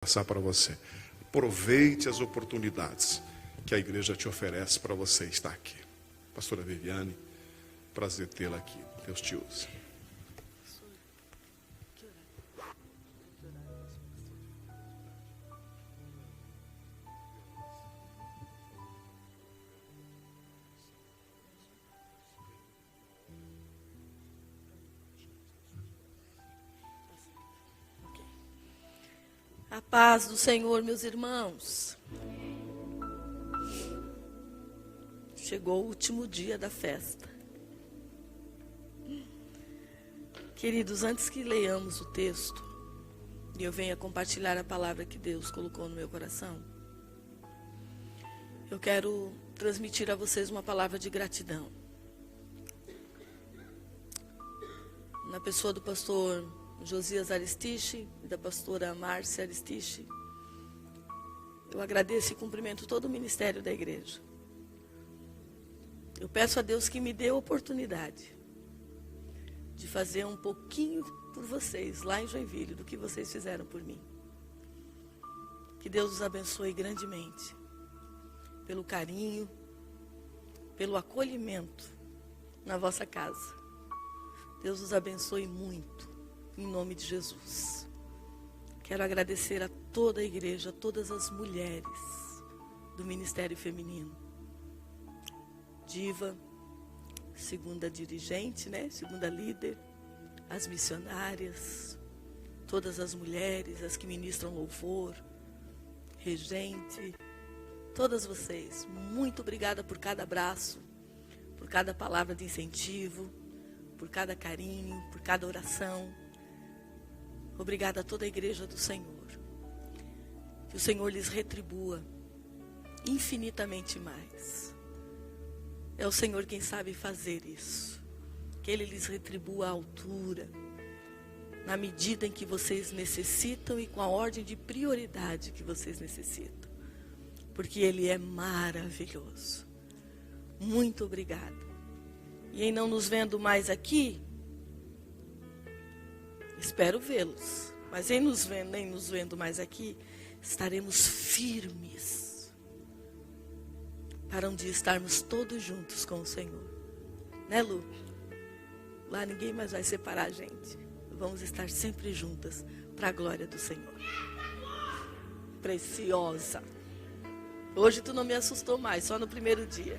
passar para você. Aproveite as oportunidades que a igreja te oferece para você estar aqui. Pastora Viviane, prazer tê-la aqui. Deus te use. A paz do Senhor, meus irmãos. Chegou o último dia da festa. Queridos, antes que leiamos o texto, e eu venha compartilhar a palavra que Deus colocou no meu coração, eu quero transmitir a vocês uma palavra de gratidão. Na pessoa do pastor Josias Aristiche e da pastora Márcia Aristiche, eu agradeço e cumprimento todo o ministério da igreja. Eu peço a Deus que me dê a oportunidade de fazer um pouquinho por vocês, lá em Joinville, do que vocês fizeram por mim. Que Deus os abençoe grandemente, pelo carinho, pelo acolhimento na vossa casa. Deus os abençoe muito. Em nome de Jesus. Quero agradecer a toda a igreja, a todas as mulheres do Ministério Feminino. Diva, segunda dirigente, segunda líder, as missionárias, todas as mulheres, as que ministram louvor, regente, todas vocês. Muito obrigada por cada abraço, por cada palavra de incentivo, por cada carinho, por cada oração. Obrigada a toda a igreja do Senhor. Que o Senhor lhes retribua infinitamente mais. É o Senhor quem sabe fazer isso. Que Ele lhes retribua à altura, na medida em que vocês necessitam e com a ordem de prioridade que vocês necessitam. Porque Ele é maravilhoso. Muito obrigada. E em não nos vendo mais aqui, espero vê-los, mas nem nos vendo mais aqui, estaremos firmes para um dia estarmos todos juntos com o Senhor. Né, Lu? Lá ninguém mais vai separar a gente. Vamos estar sempre juntas para a glória do Senhor. Preciosa. Hoje tu não me assustou mais, só no primeiro dia.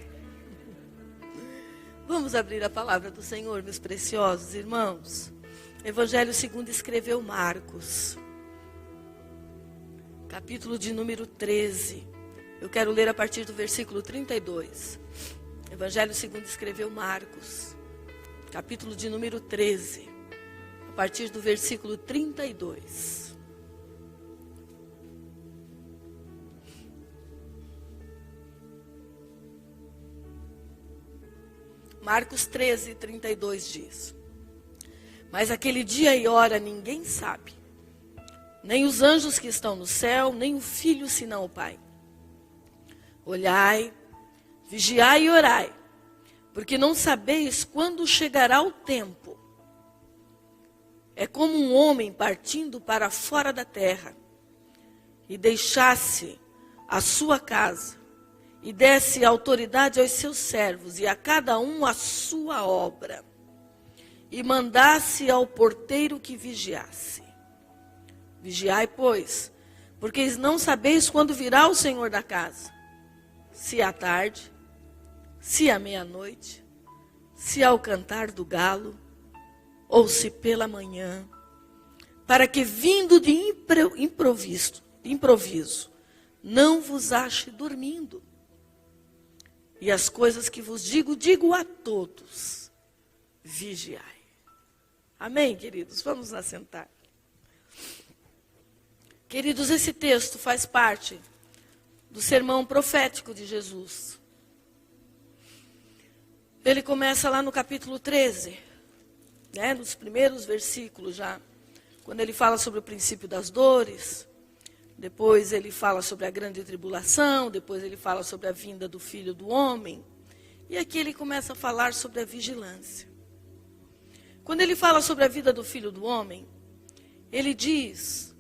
Vamos abrir a palavra do Senhor, meus preciosos irmãos. Evangelho segundo escreveu Marcos, capítulo de número 13. Eu quero ler a partir do versículo 32. Evangelho segundo escreveu Marcos, capítulo de número 13, a partir do versículo 32. Marcos 13, 32 diz: Mas aquele dia e hora ninguém sabe, nem os anjos que estão no céu, nem o Filho, senão o Pai. Olhai, vigiai e orai, porque não sabeis quando chegará o tempo. É como um homem partindo para fora da terra, e deixasse a sua casa, e desse autoridade aos seus servos, e a cada um a sua obra, e mandasse ao porteiro que vigiasse. Vigiai, pois, porque não sabeis quando virá o Senhor da casa, se à tarde, se à meia-noite, se ao cantar do galo, ou se pela manhã, para que vindo de improviso, não vos ache dormindo. E as coisas que vos digo a todos, vigiai. Amém, queridos? Vamos nos assentar. Queridos, esse texto faz parte do sermão profético de Jesus. Ele começa lá no capítulo 13, nos primeiros versículos já, quando ele fala sobre o princípio das dores, depois ele fala sobre a grande tribulação, depois ele fala sobre a vinda do Filho do Homem, e aqui ele começa a falar sobre a vigilância. Quando ele fala sobre a vida do Filho do Homem, ele diz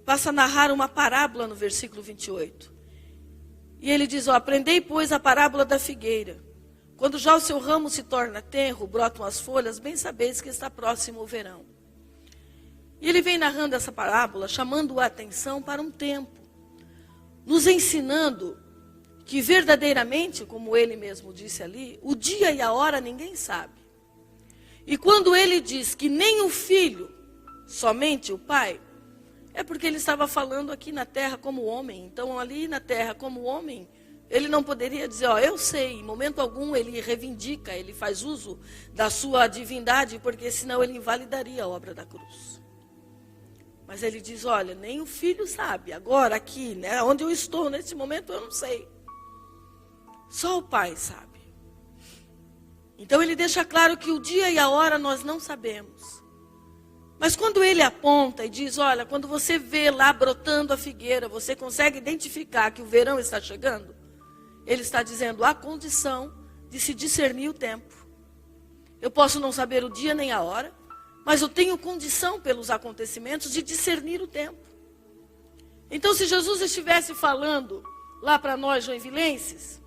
passa a narrar uma parábola no versículo 28. E ele diz, aprendei, pois, a parábola da figueira. Quando já o seu ramo se torna tenro, brotam as folhas, bem sabeis que está próximo o verão. E ele vem narrando essa parábola, chamando a atenção para um tempo, nos ensinando que verdadeiramente, como ele mesmo disse ali, o dia e a hora ninguém sabe. E quando ele diz que nem o filho, somente o pai, é porque ele estava falando aqui na terra como homem. Então ali na terra como homem, ele não poderia dizer, eu sei, em momento algum ele reivindica, ele faz uso da sua divindade, porque senão ele invalidaria a obra da cruz. Mas ele diz, olha, nem o filho sabe, agora aqui, né, onde eu estou nesse momento eu não sei. Só o pai sabe. Então ele deixa claro que o dia e a hora nós não sabemos. Mas quando ele aponta e diz, olha, quando você vê lá brotando a figueira, você consegue identificar que o verão está chegando? Ele está dizendo, há condição de se discernir o tempo. Eu posso não saber o dia nem a hora, mas eu tenho condição pelos acontecimentos de discernir o tempo. Então se Jesus estivesse falando lá para nós joinvilenses,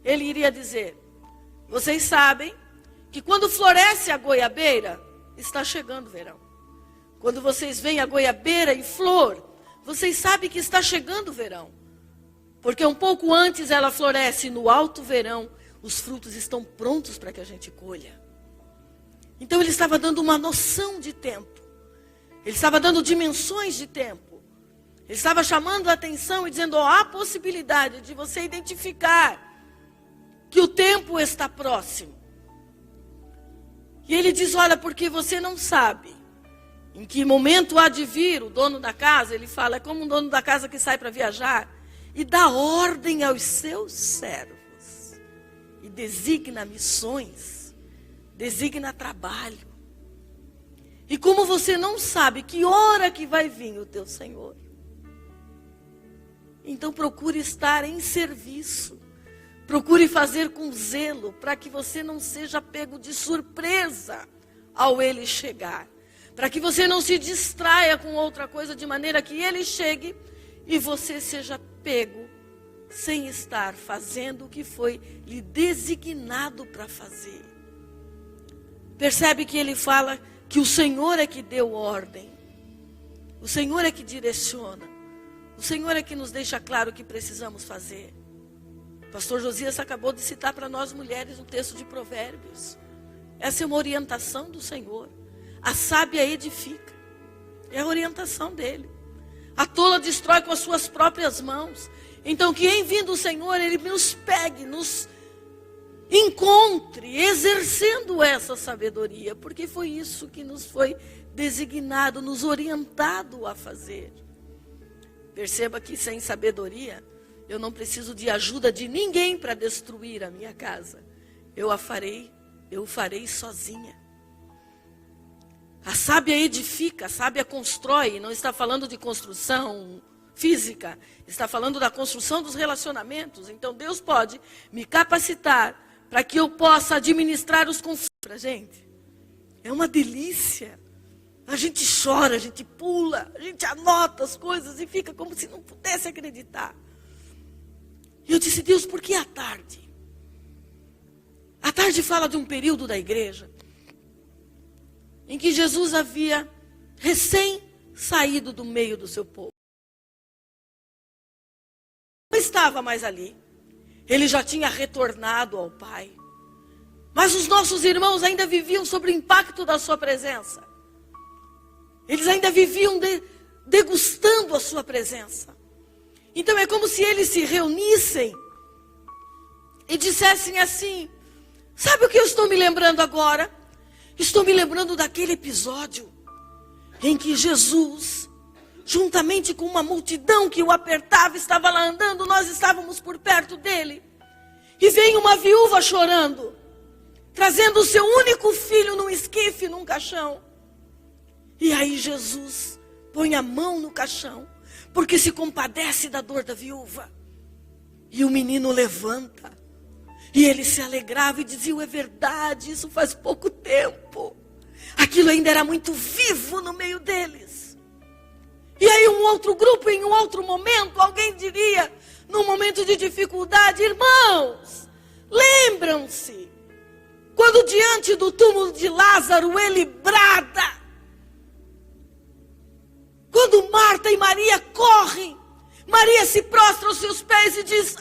ele iria dizer, vocês sabem que quando floresce a goiabeira, está chegando o verão. Quando vocês veem a goiabeira em flor, vocês sabem que está chegando o verão. Porque um pouco antes ela floresce, no alto verão, os frutos estão prontos para que a gente colha. Então ele estava dando uma noção de tempo. Ele estava dando dimensões de tempo. Ele estava chamando a atenção e dizendo, há possibilidade de você identificar que o tempo está próximo. E ele diz, olha, porque você não sabe em que momento há de vir o dono da casa. Ele fala, é como um dono da casa que sai para viajar e dá ordem aos seus servos. E designa missões, designa trabalho. E como você não sabe que hora que vai vir o teu Senhor, então procure estar em serviço. Procure fazer com zelo, para que você não seja pego de surpresa ao ele chegar. Para que você não se distraia com outra coisa, de maneira que ele chegue e você seja pego sem estar fazendo o que foi lhe designado para fazer. Percebe que ele fala que o Senhor é que deu ordem. O Senhor é que direciona. O Senhor é que nos deixa claro o que precisamos fazer. O pastor Josias acabou de citar para nós mulheres um texto de Provérbios. Essa é uma orientação do Senhor. A sábia edifica. É a orientação dele. A tola destrói com as suas próprias mãos. Então que em vindo o Senhor, ele nos pegue, nos encontre, exercendo essa sabedoria. Porque foi isso que nos foi designado, nos orientado a fazer. Perceba que sem sabedoria, eu não preciso de ajuda de ninguém para destruir a minha casa. Eu o farei sozinha. A sábia edifica, a sábia constrói. Não está falando de construção física, está falando da construção dos relacionamentos. Então Deus pode me capacitar para que eu possa administrar os conflitos. Para a gente, é uma delícia. A gente chora, a gente pula, a gente anota as coisas e fica como se não pudesse acreditar. E eu disse, Deus, por que à tarde? A tarde fala de um período da igreja em que Jesus havia recém saído do meio do seu povo. Não estava mais ali. Ele já tinha retornado ao Pai. Mas os nossos irmãos ainda viviam sob o impacto da sua presença. Eles ainda viviam degustando a sua presença. Então é como se eles se reunissem e dissessem assim, sabe o que eu estou me lembrando agora? Estou me lembrando daquele episódio em que Jesus, juntamente com uma multidão que o apertava, estava lá andando, nós estávamos por perto dele. E veio uma viúva chorando, trazendo o seu único filho num esquife, num caixão. E aí Jesus põe a mão no caixão, porque se compadece da dor da viúva. E o menino levanta. E ele se alegrava e dizia, é verdade, isso faz pouco tempo. Aquilo ainda era muito vivo no meio deles. E aí um outro grupo, em um outro momento, alguém diria, num momento de dificuldade, irmãos, lembram-se, quando diante do túmulo de Lázaro ele brada, quando Marta e Maria correm, Maria se prostra aos seus pés e diz,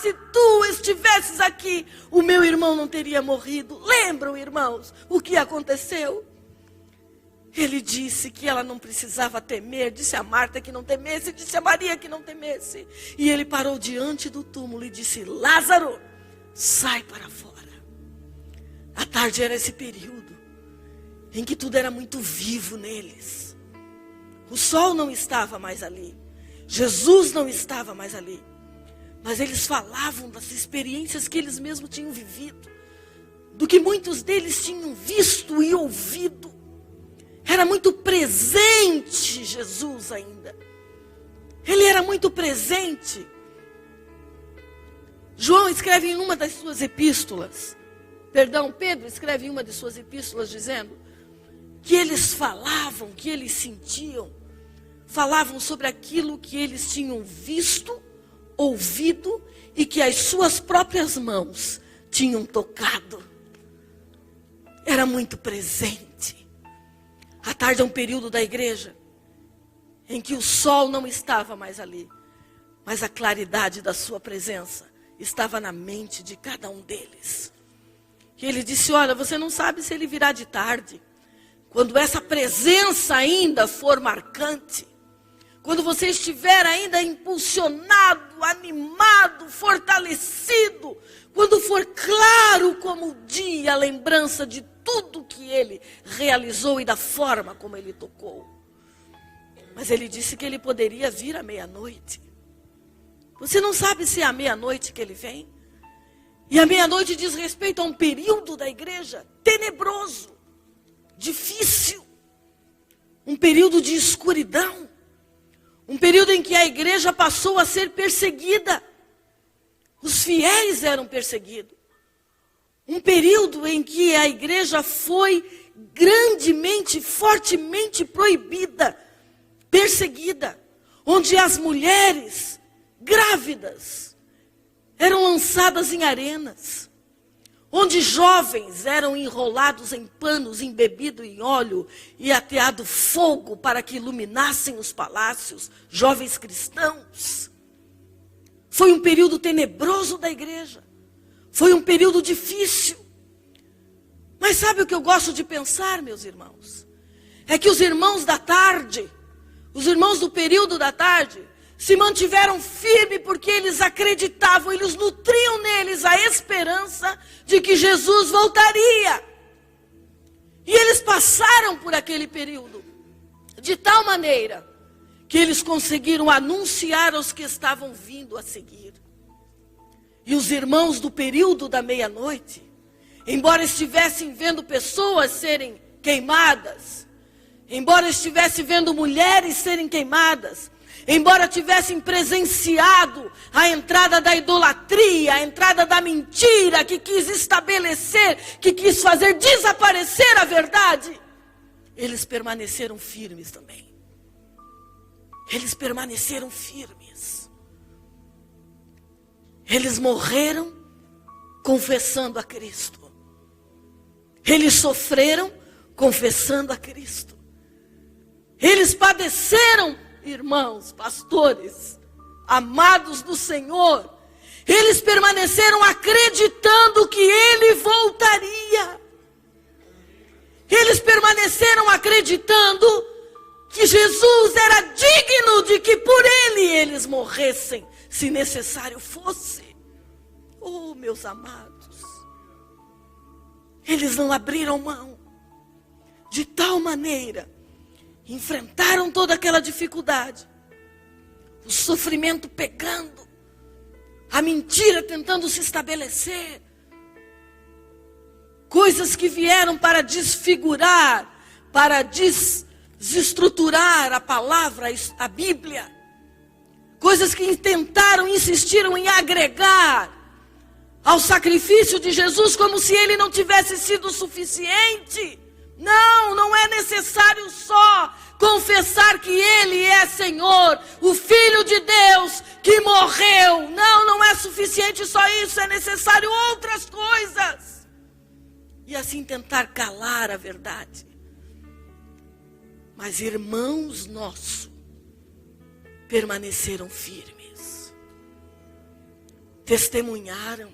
se tu estivesses aqui, o meu irmão não teria morrido. Lembram, irmãos, o que aconteceu? Ele disse que ela não precisava temer, disse a Marta que não temesse, disse a Maria que não temesse. E ele parou diante do túmulo e disse, Lázaro, sai para fora. A tarde era esse período em que tudo era muito vivo neles. O sol não estava mais ali. Jesus não estava mais ali. Mas eles falavam das experiências que eles mesmos tinham vivido. Do que muitos deles tinham visto e ouvido. Era muito presente Jesus ainda. Ele era muito presente. João escreve em uma das suas epístolas. Pedro escreve em uma de suas epístolas dizendo que eles falavam, que eles sentiam. Falavam sobre aquilo que eles tinham visto, ouvido e que as suas próprias mãos tinham tocado. Era muito presente. A tarde é um período da igreja em que o sol não estava mais ali, mas a claridade da sua presença estava na mente de cada um deles. E ele disse, olha, você não sabe se ele virá de tarde, quando essa presença ainda for marcante, quando você estiver ainda impulsionado, animado, fortalecido, quando for claro como o dia, a lembrança de tudo que ele realizou e da forma como ele tocou. Mas ele disse que ele poderia vir à meia-noite. Você não sabe se é à meia-noite que ele vem? E a meia-noite diz respeito a um período da igreja tenebroso, difícil, um período de escuridão. Um período em que a igreja passou a ser perseguida. Os fiéis eram perseguidos. Um período em que a igreja foi grandemente, fortemente proibida, perseguida. Onde as mulheres grávidas eram lançadas em arenas. Onde jovens eram enrolados em panos, embebidos em óleo e ateado fogo para que iluminassem os palácios, jovens cristãos. Foi um período tenebroso da igreja. Foi um período difícil. Mas sabe o que eu gosto de pensar, meus irmãos? É que os irmãos da tarde, os irmãos do período da tarde, se mantiveram firmes porque eles acreditavam, eles nutriam neles a esperança de que Jesus voltaria. E eles passaram por aquele período de tal maneira que eles conseguiram anunciar aos que estavam vindo a seguir. E os irmãos do período da meia-noite, embora estivessem vendo pessoas serem queimadas, embora estivessem vendo mulheres serem queimadas, embora tivessem presenciado a entrada da idolatria, a entrada da mentira, que quis estabelecer, que quis fazer desaparecer a verdade, eles permaneceram firmes também. Eles permaneceram firmes. Eles morreram confessando a Cristo. Eles sofreram confessando a Cristo. Eles padeceram, irmãos, pastores, amados do Senhor, eles permaneceram acreditando que Ele voltaria. Eles permaneceram acreditando que Jesus era digno de que por Ele eles morressem, se necessário fosse. Oh, meus amados, eles não abriram mão, de tal maneira, enfrentaram toda aquela dificuldade, o sofrimento pegando, a mentira tentando se estabelecer, coisas que vieram para desfigurar, para desestruturar a palavra, a Bíblia, coisas que tentaram, insistiram em agregar ao sacrifício de Jesus, como se ele não tivesse sido suficiente Não, não é necessário só confessar que Ele é Senhor, o Filho de Deus que morreu. Não, não é suficiente só isso, é necessário outras coisas. E assim tentar calar a verdade. Mas irmãos nossos permaneceram firmes, testemunharam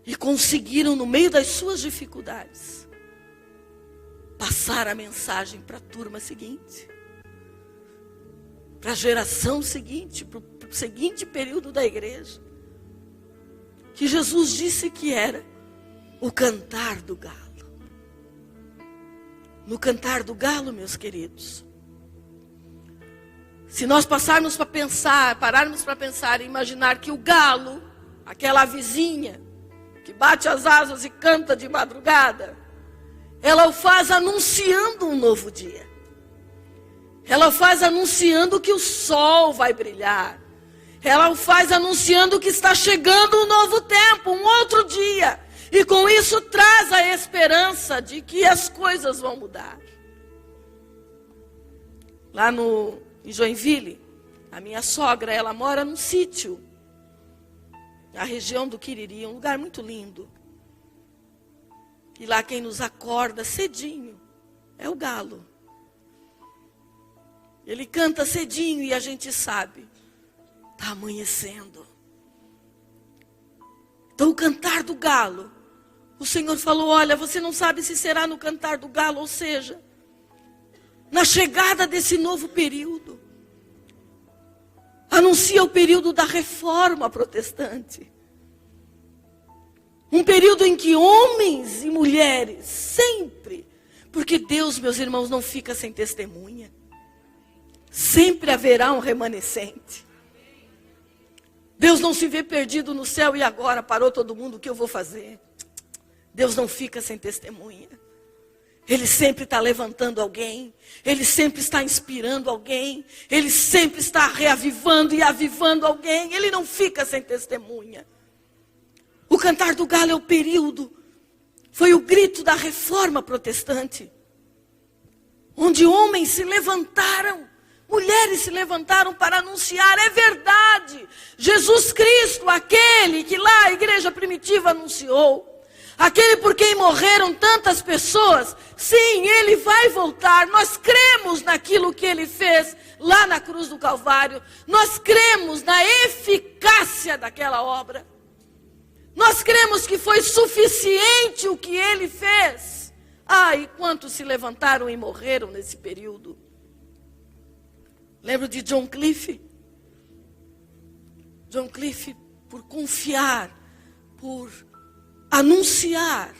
e conseguiram, no meio das suas dificuldades, passar a mensagem para a turma seguinte, para a geração seguinte, para o seguinte período da igreja, que Jesus disse que era o cantar do galo. No cantar do galo, meus queridos, se nós pararmos para pensar e imaginar que o galo, aquela vizinha que bate as asas e canta de madrugada, ela o faz anunciando um novo dia. Ela o faz anunciando que o sol vai brilhar. Ela o faz anunciando que está chegando um novo tempo, um outro dia. E com isso traz a esperança de que as coisas vão mudar. Lá em Joinville, a minha sogra, ela mora num sítio, na região do Quiriri, um lugar muito lindo. E lá quem nos acorda cedinho é o galo. Ele canta cedinho e a gente sabe, está amanhecendo. Então o cantar do galo, o Senhor falou, olha, você não sabe se será no cantar do galo, ou seja, na chegada desse novo período. Anuncia o período da reforma protestante. Um período em que homens e mulheres, sempre, porque Deus, meus irmãos, não fica sem testemunha. Sempre haverá um remanescente. Deus não se vê perdido no céu e agora parou todo mundo, o que eu vou fazer? Deus não fica sem testemunha. Ele sempre está levantando alguém. Ele sempre está inspirando alguém. Ele sempre está reavivando e avivando alguém. Ele não fica sem testemunha. O cantar do galo é o período. Foi o grito da reforma protestante. Onde homens se levantaram. Mulheres se levantaram para anunciar. É verdade. Jesus Cristo, aquele que lá a igreja primitiva anunciou. Aquele por quem morreram tantas pessoas, sim, ele vai voltar. Nós cremos naquilo que ele fez lá na cruz do Calvário. Nós cremos na eficácia daquela obra. Nós cremos que foi suficiente o que ele fez. Ah, e quantos se levantaram e morreram nesse período? Lembro de John Cliff? John Cliff, por confiar, por anunciar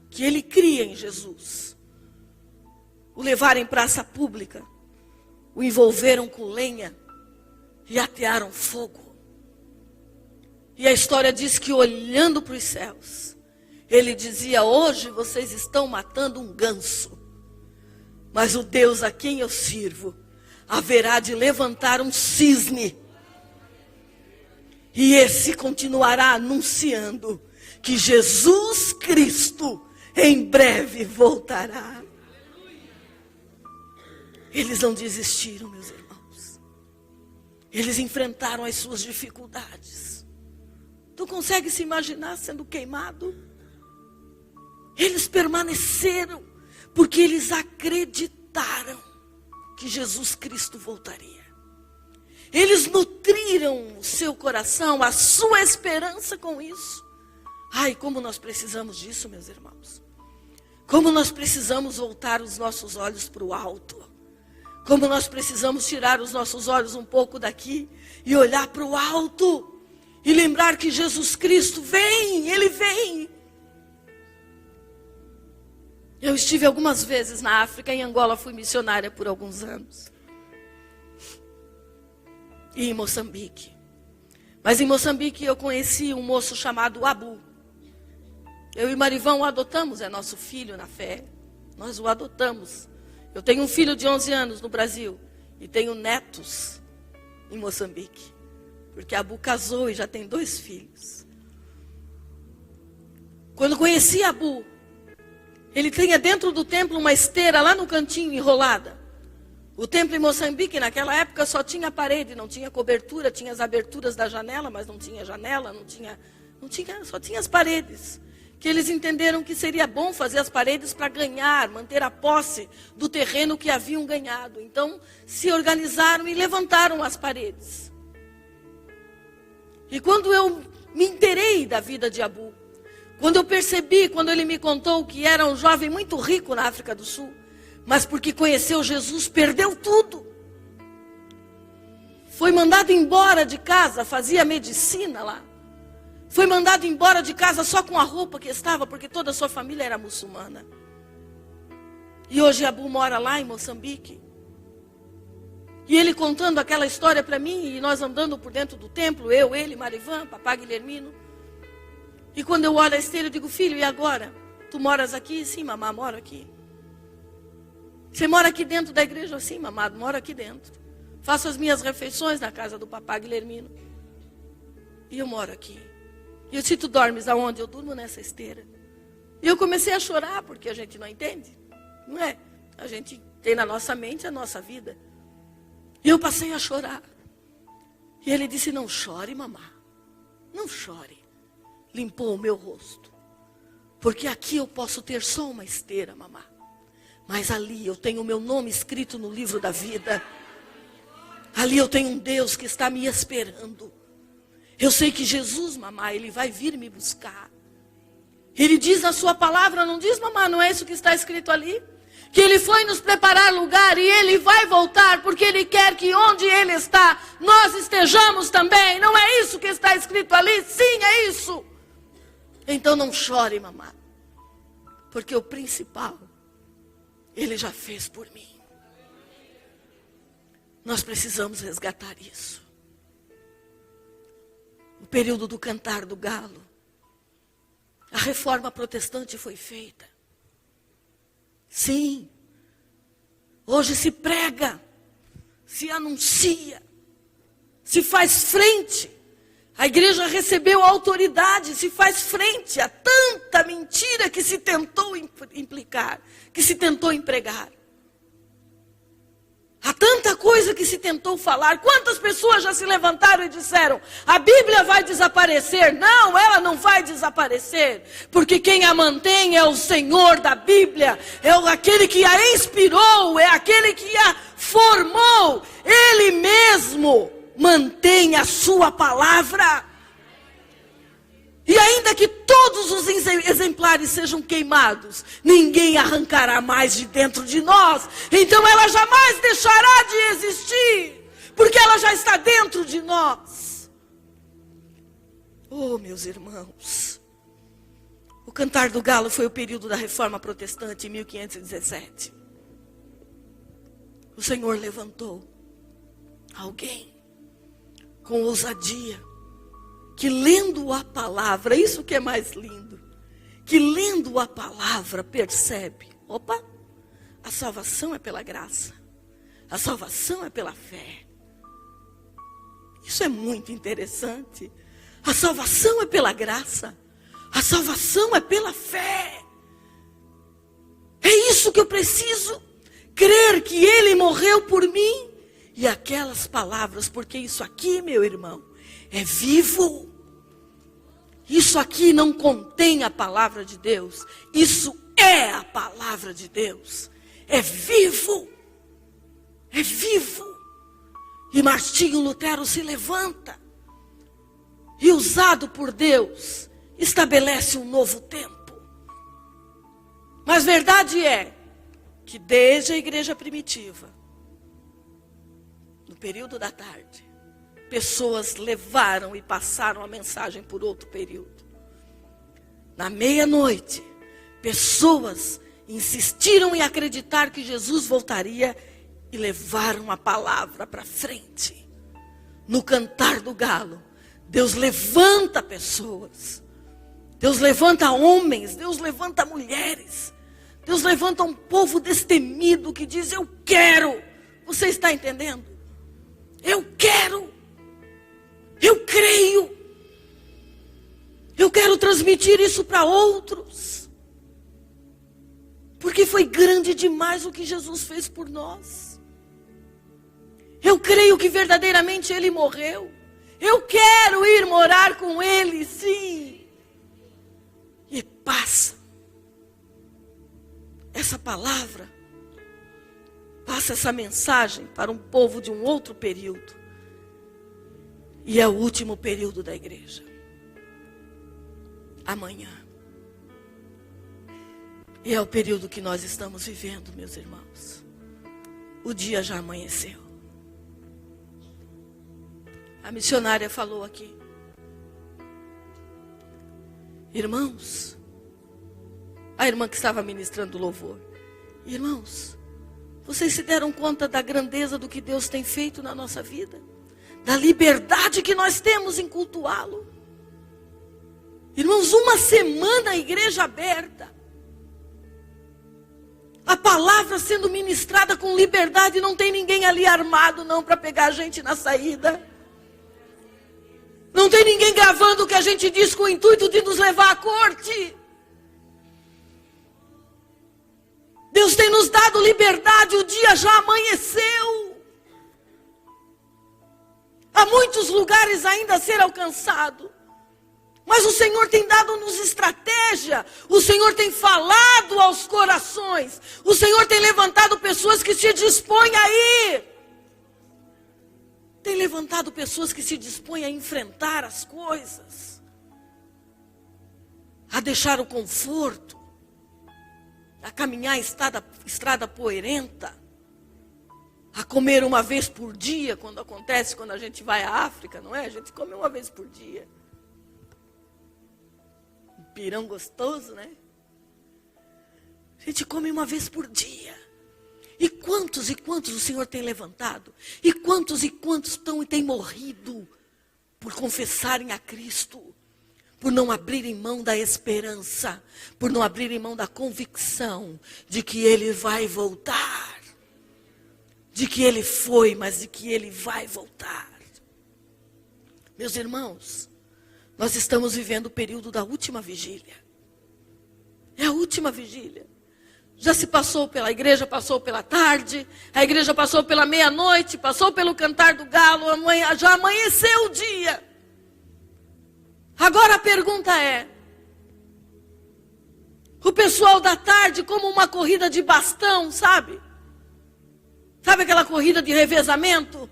que ele cria em Jesus. O levaram em praça pública, o envolveram com lenha e atearam fogo. E a história diz que olhando para os céus, ele dizia, hoje vocês estão matando um ganso, mas o Deus a quem eu sirvo haverá de levantar um cisne. E esse continuará anunciando que Jesus Cristo em breve voltará. Eles não desistiram, meus irmãos. Eles enfrentaram as suas dificuldades. Tu consegue se imaginar sendo queimado? Eles permaneceram, porque eles acreditaram que Jesus Cristo voltaria. Eles nutriram o seu coração, a sua esperança com isso. Ai, como nós precisamos disso, meus irmãos. Como nós precisamos voltar os nossos olhos para o alto. Como nós precisamos tirar os nossos olhos um pouco daqui e olhar para o alto. E lembrar que Jesus Cristo vem, Ele vem. Eu estive algumas vezes na África, em Angola, fui missionária por alguns anos. E em Moçambique. Mas em Moçambique eu conheci um moço chamado Abu. Eu e Marivão o adotamos, é nosso filho na fé. Nós o adotamos. Eu tenho um filho de 11 anos no Brasil. E tenho netos em Moçambique. Porque Abu casou e já tem 2 filhos. Quando conheci Abu, ele tenha dentro do templo uma esteira lá no cantinho enrolada. O templo em Moçambique, naquela época, só tinha parede, não tinha cobertura, tinha as aberturas da janela, mas não tinha janela, só tinha as paredes. Que eles entenderam que seria bom fazer as paredes para ganhar, manter a posse do terreno que haviam ganhado. Então, se organizaram e levantaram as paredes. E quando eu me inteirei da vida de Abu, quando eu percebi, quando ele me contou que era um jovem muito rico na África do Sul, mas porque conheceu Jesus, perdeu tudo. Foi mandado embora de casa, fazia medicina lá. Foi mandado embora de casa só com a roupa que estava, porque toda a sua família era muçulmana. E hoje Abu mora lá em Moçambique. E ele contando aquela história para mim, e nós andando por dentro do templo, eu, ele, Marivan, papá Guilhermino. E quando eu olho a esteira, eu digo, filho, e agora? Tu moras aqui? Sim, mamá, moro aqui. Você mora aqui dentro da igreja? Sim, mamá, moro aqui dentro. Faço as minhas refeições na casa do papá Guilhermino. E eu moro aqui. E eu disse, tu dormes aonde? Eu durmo nessa esteira. E eu comecei a chorar, porque a gente não entende. Não é? A gente tem na nossa mente a nossa vida. E eu passei a chorar. E ele disse, não chore, mamá. Não chore. Limpou o meu rosto. Porque aqui eu posso ter só uma esteira, mamá. Mas ali eu tenho o meu nome escrito no livro da vida. Ali eu tenho um Deus que está me esperando. Eu sei que Jesus, mamá, ele vai vir me buscar. Ele diz na sua palavra, não diz, mamá, não é isso que está escrito ali? Que ele foi nos preparar lugar e ele vai voltar, porque ele quer que onde ele está, nós estejamos também. Não é isso que está escrito ali? Sim, é isso. Então não chore, mamá. Porque o principal, ele já fez por mim. Nós precisamos resgatar isso. O período do cantar do galo. A reforma protestante foi feita. Sim. Hoje se prega, se anuncia, se faz frente. A igreja recebeu autoridade, se faz frente a tanta mentira que se tentou implicar, que se tentou empregar. Há tanta coisa que se tentou falar. Quantas pessoas já se levantaram e disseram, a Bíblia vai desaparecer? Não, ela não vai desaparecer. Porque quem a mantém é o Senhor da Bíblia. É aquele que a inspirou, é aquele que a formou. Ele mesmo mantém a sua palavra. E ainda que todos os exemplares sejam queimados, ninguém arrancará mais de dentro de nós. Então ela jamais deixará de existir, porque ela já está dentro de nós. Oh, meus irmãos, o cantar do galo foi o período da Reforma Protestante em 1517. O Senhor levantou alguém com ousadia, que lendo a palavra, isso que é mais lindo, que lendo a palavra percebe, opa, a salvação é pela graça, a salvação é pela fé. Isso é muito interessante. A salvação é pela graça, a salvação é pela fé. É isso que eu preciso, crer que Ele morreu por mim, e aquelas palavras, porque isso aqui, meu irmão, é vivo. Isso aqui não contém a palavra de Deus. Isso é a palavra de Deus. É vivo. É vivo. E Martinho Lutero se levanta. E usado por Deus, estabelece um novo tempo. Mas verdade é que desde a igreja primitiva, no período da tarde, pessoas levaram e passaram a mensagem por outro período. Na meia-noite, pessoas insistiram em acreditar que Jesus voltaria e levaram a palavra para frente. No cantar do galo, Deus levanta pessoas. Deus levanta homens, Deus levanta mulheres. Deus levanta um povo destemido que diz, eu quero. Você está entendendo? Eu quero. Eu creio. Eu quero transmitir isso para outros. Porque foi grande demais o que Jesus fez por nós. Eu creio que verdadeiramente Ele morreu. Eu quero ir morar com Ele, sim. E passa essa palavra, passa essa mensagem para um povo de um outro período. E é o último período da igreja. Amanhã. E é o período que nós estamos vivendo, meus irmãos. O dia já amanheceu. A missionária falou aqui. Irmãos, a irmã que estava ministrando louvor. Irmãos, vocês se deram conta da grandeza do que Deus tem feito na nossa vida? Da liberdade que nós temos em cultuá-lo? Irmãos, uma semana a igreja aberta. A palavra sendo ministrada com liberdade, não tem ninguém ali armado não para pegar a gente na saída. Não tem ninguém gravando o que a gente diz com o intuito de nos levar à corte. Deus tem nos dado liberdade, o dia já amanheceu. Há muitos lugares ainda a ser alcançado. Mas o Senhor tem dado-nos estratégia. O Senhor tem falado aos corações. O Senhor tem levantado pessoas que se dispõem a ir. Tem levantado pessoas que se dispõem a enfrentar as coisas. A deixar o conforto. A caminhar estrada poeirenta. A comer uma vez por dia, quando acontece, quando a gente vai à África, não é? A gente come uma vez por dia. Um pirão gostoso, né? A gente come uma vez por dia. E quantos o Senhor tem levantado? E quantos têm morrido por confessarem a Cristo? Por não abrirem mão da esperança, por não abrirem mão da convicção de que Ele vai voltar. De que Ele foi, mas de que Ele vai voltar. Meus irmãos, nós estamos vivendo o período da última vigília. É a última vigília. Já se passou pela igreja, passou pela tarde, a igreja passou pela meia-noite, passou pelo cantar do galo, já amanheceu o dia. Agora a pergunta é, o pessoal da tarde como uma corrida de bastão, sabe? Sabe aquela corrida de revezamento?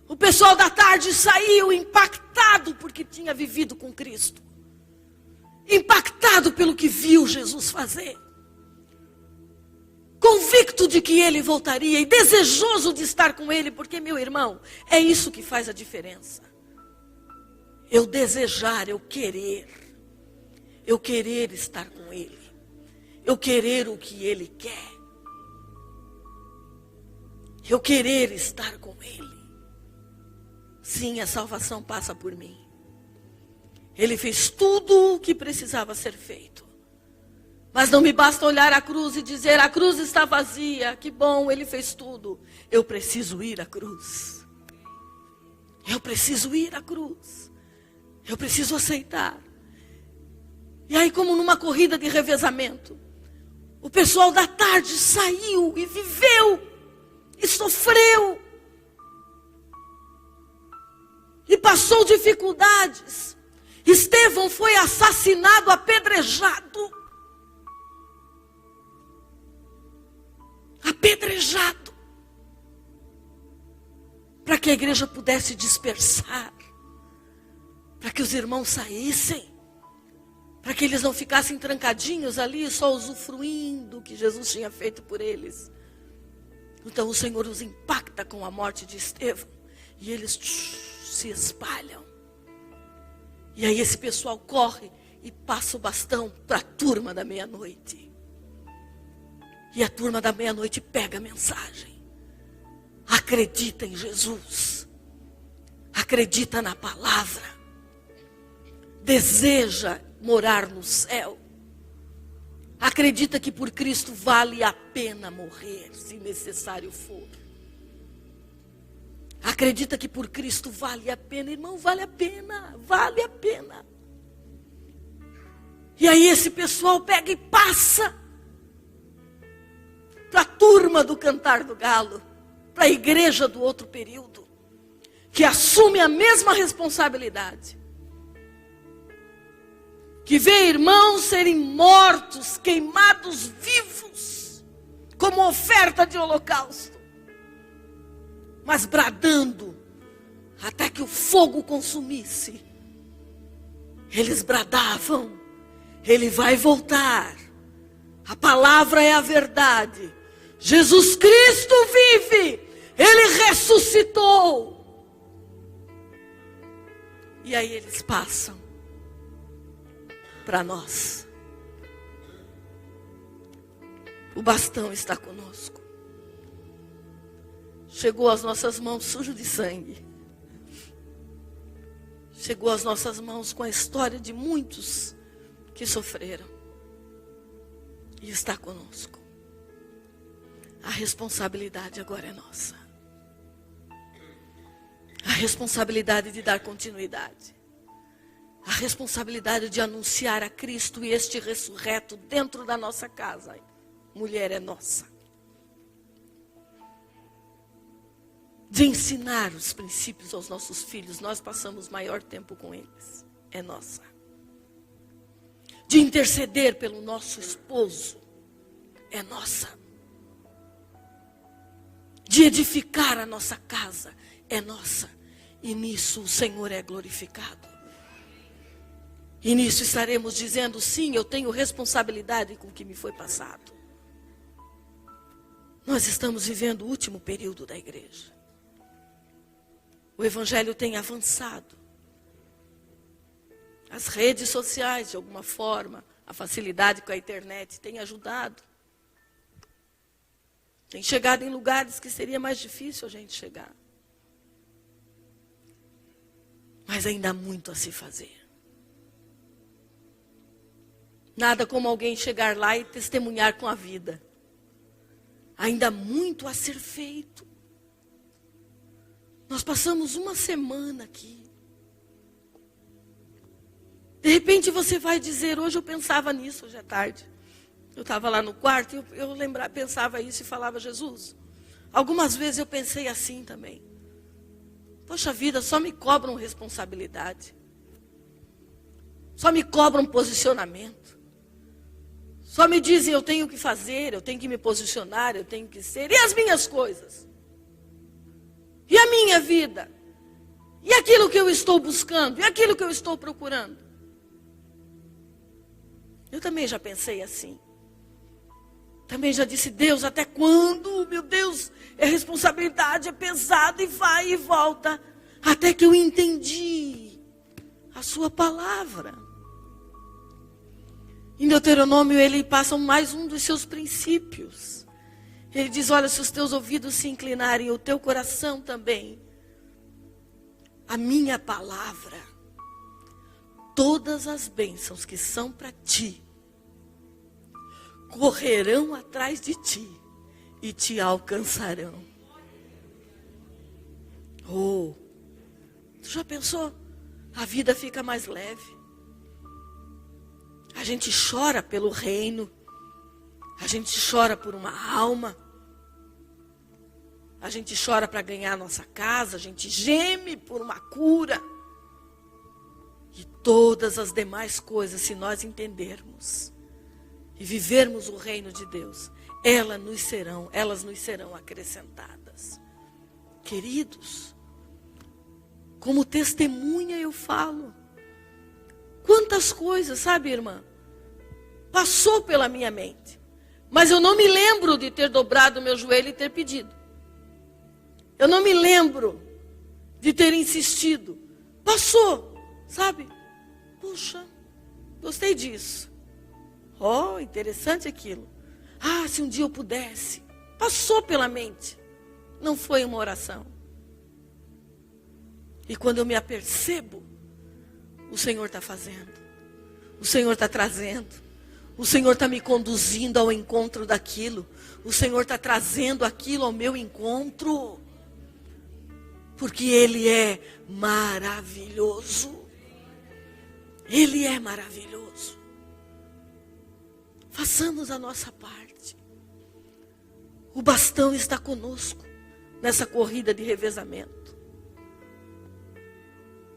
O pessoal da tarde saiu impactado porque tinha vivido com Cristo. Impactado pelo que viu Jesus fazer. Convicto de que Ele voltaria e desejoso de estar com Ele, porque, meu irmão, é isso que faz a diferença. Eu desejar, eu querer estar com Ele, eu querer o que Ele quer, eu querer estar com Ele. Sim, a salvação passa por mim. Ele fez tudo o que precisava ser feito. Mas não me basta olhar a cruz e dizer, a cruz está vazia, que bom, Ele fez tudo. Eu preciso ir à cruz. Eu preciso ir à cruz. Eu preciso aceitar. E aí, como numa corrida de revezamento, o pessoal da tarde saiu e viveu, e sofreu, e passou dificuldades. Estevão foi assassinado, apedrejado. Apedrejado. Para que a igreja pudesse dispersar. Para que os irmãos saíssem. Para que eles não ficassem trancadinhos ali, só usufruindo o que Jesus tinha feito por eles. Então o Senhor os impacta com a morte de Estevão. E eles se espalham. E aí esse pessoal corre e passa o bastão para a turma da meia-noite. E a turma da meia-noite pega a mensagem. Acredita em Jesus. Acredita na palavra. Deseja morar no céu. Acredita que por Cristo vale a pena morrer, se necessário for. Acredita que por Cristo vale a pena. Irmão, vale a pena. Vale a pena. E aí esse pessoal pega e passa. para a turma do Cantar do Galo, para a igreja do outro período, que assume a mesma responsabilidade, que vê irmãos serem mortos, queimados vivos, como oferta de holocausto, mas bradando até que o fogo consumisse. Eles bradavam: Ele vai voltar, a palavra é a verdade, Jesus Cristo vive, Ele ressuscitou. E aí eles passam para nós. O bastão está conosco. Chegou às nossas mãos sujo de sangue. Chegou às nossas mãos com a história de muitos que sofreram. E está conosco. A responsabilidade agora é nossa. A responsabilidade de dar continuidade. A responsabilidade de anunciar a Cristo e este ressurreto dentro da nossa casa. Mulher, é nossa. De ensinar os princípios aos nossos filhos. Nós passamos maior tempo com eles. É nossa. De interceder pelo nosso esposo. É nossa. De edificar a nossa casa. É nossa. E nisso o Senhor é glorificado. E nisso estaremos dizendo: sim, eu tenho responsabilidade com o que me foi passado. Nós estamos vivendo o último período da igreja. O evangelho tem avançado. As redes sociais, de alguma forma, a facilidade com a internet tem ajudado. Tem chegado em lugares que seria mais difícil a gente chegar. Mas ainda há muito a se fazer. Nada como alguém chegar lá e testemunhar com a vida. Ainda há muito a ser feito. Nós passamos uma semana aqui. De repente você vai dizer: hoje eu pensava nisso, hoje é tarde. Eu estava lá no quarto e eu pensava isso e falava: Jesus, algumas vezes eu pensei assim também. Poxa vida, só me cobram responsabilidade. Só me cobram posicionamento. Só me dizem: eu tenho que fazer, eu tenho que me posicionar, eu tenho que ser. E as minhas coisas? E a minha vida? E aquilo que eu estou buscando? E aquilo que eu estou procurando? Eu também já pensei assim. Também já disse: Deus, até quando? Meu Deus, é responsabilidade, é pesado e vai e volta. Até que eu entendi a sua palavra. Em Deuteronômio ele passa mais um dos seus princípios. Ele diz: olha, se os teus ouvidos se inclinarem, o teu coração também, a minha palavra, todas as bênçãos que são para ti, correrão atrás de ti e te alcançarão. Oh, tu já pensou? A vida fica mais leve. A gente chora pelo reino. A gente chora por uma alma. A gente chora para ganhar a nossa casa. A gente geme por uma cura. E todas as demais coisas, se nós entendermos e vivermos o reino de Deus, elas nos serão acrescentadas. Queridos, como testemunha eu falo. Quantas coisas, sabe, irmã? Passou pela minha mente. Mas eu não me lembro de ter dobrado o meu joelho e ter pedido. Eu não me lembro de ter insistido. Passou, sabe? Puxa, gostei disso. Oh, interessante aquilo. Ah, se um dia eu pudesse. Passou pela mente. Não foi uma oração. E quando eu me apercebo, o Senhor está fazendo. O Senhor está trazendo. O Senhor está me conduzindo ao encontro daquilo. O Senhor está trazendo aquilo ao meu encontro. Porque Ele é maravilhoso. Ele é maravilhoso. Façamos a nossa parte. O bastão está conosco nessa corrida de revezamento.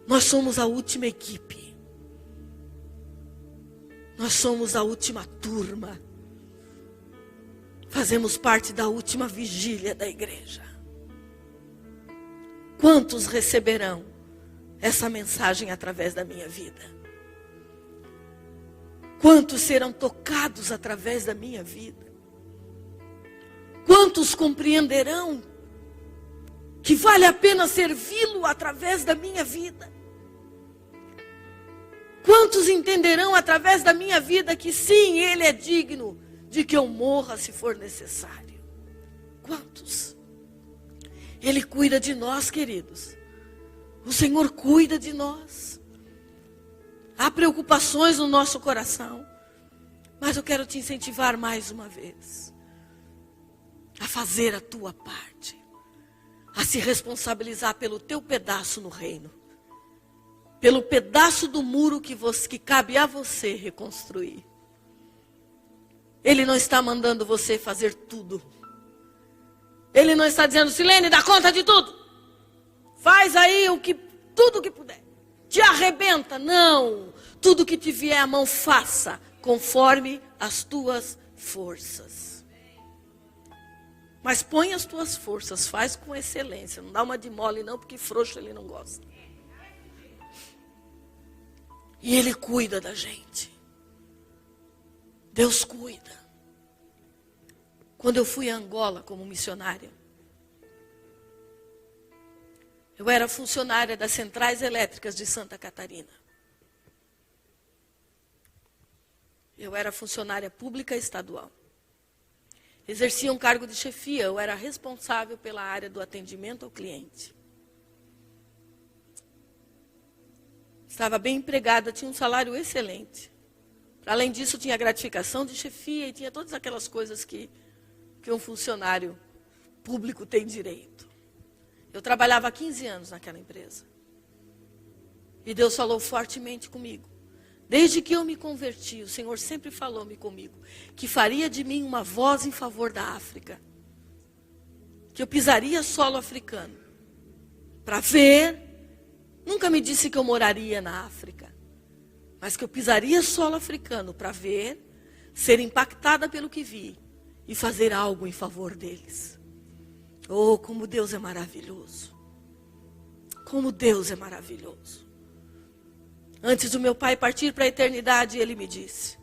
Nós somos a última equipe. Nós somos a última turma. Fazemos parte da última vigília da igreja. Quantos receberão essa mensagem através da minha vida? Quantos serão tocados através da minha vida? Quantos compreenderão que vale a pena servi-lo através da minha vida? Quantos entenderão através da minha vida que sim, Ele é digno de que eu morra se for necessário? Quantos? Ele cuida de nós, queridos. O Senhor cuida de nós. Há preocupações no nosso coração, mas eu quero te incentivar mais uma vez a fazer a tua parte, a se responsabilizar pelo teu pedaço no reino, pelo pedaço do muro que cabe a você reconstruir. Ele não está mandando você fazer tudo. Ele não está dizendo, Silene, dá conta de tudo. Faz aí tudo o que puder. Te arrebenta. Não. Tudo que te vier à mão, faça conforme as tuas forças. Mas põe as tuas forças, faz com excelência. Não dá uma de mole não, porque frouxo ele não gosta. E Ele cuida da gente. Deus cuida. Quando eu fui a Angola como missionária, eu era funcionária das Centrais Elétricas de Santa Catarina. Eu era funcionária pública estadual. Exercia um cargo de chefia, eu era responsável pela área do atendimento ao cliente. Estava bem empregada, tinha um salário excelente. Além disso, tinha gratificação de chefia e tinha todas aquelas coisas que um funcionário público tem direito. Eu trabalhava há 15 anos naquela empresa. E Deus falou fortemente comigo. Desde que eu me converti, o Senhor sempre falou comigo, que faria de mim uma voz em favor da África. Que eu pisaria solo africano. Para ver, nunca me disse que eu moraria na África. Mas que eu pisaria solo africano para ver, ser impactada pelo que vi e fazer algo em favor deles. Oh, como Deus é maravilhoso. Como Deus é maravilhoso. Antes do meu pai partir para a eternidade, ele me disse,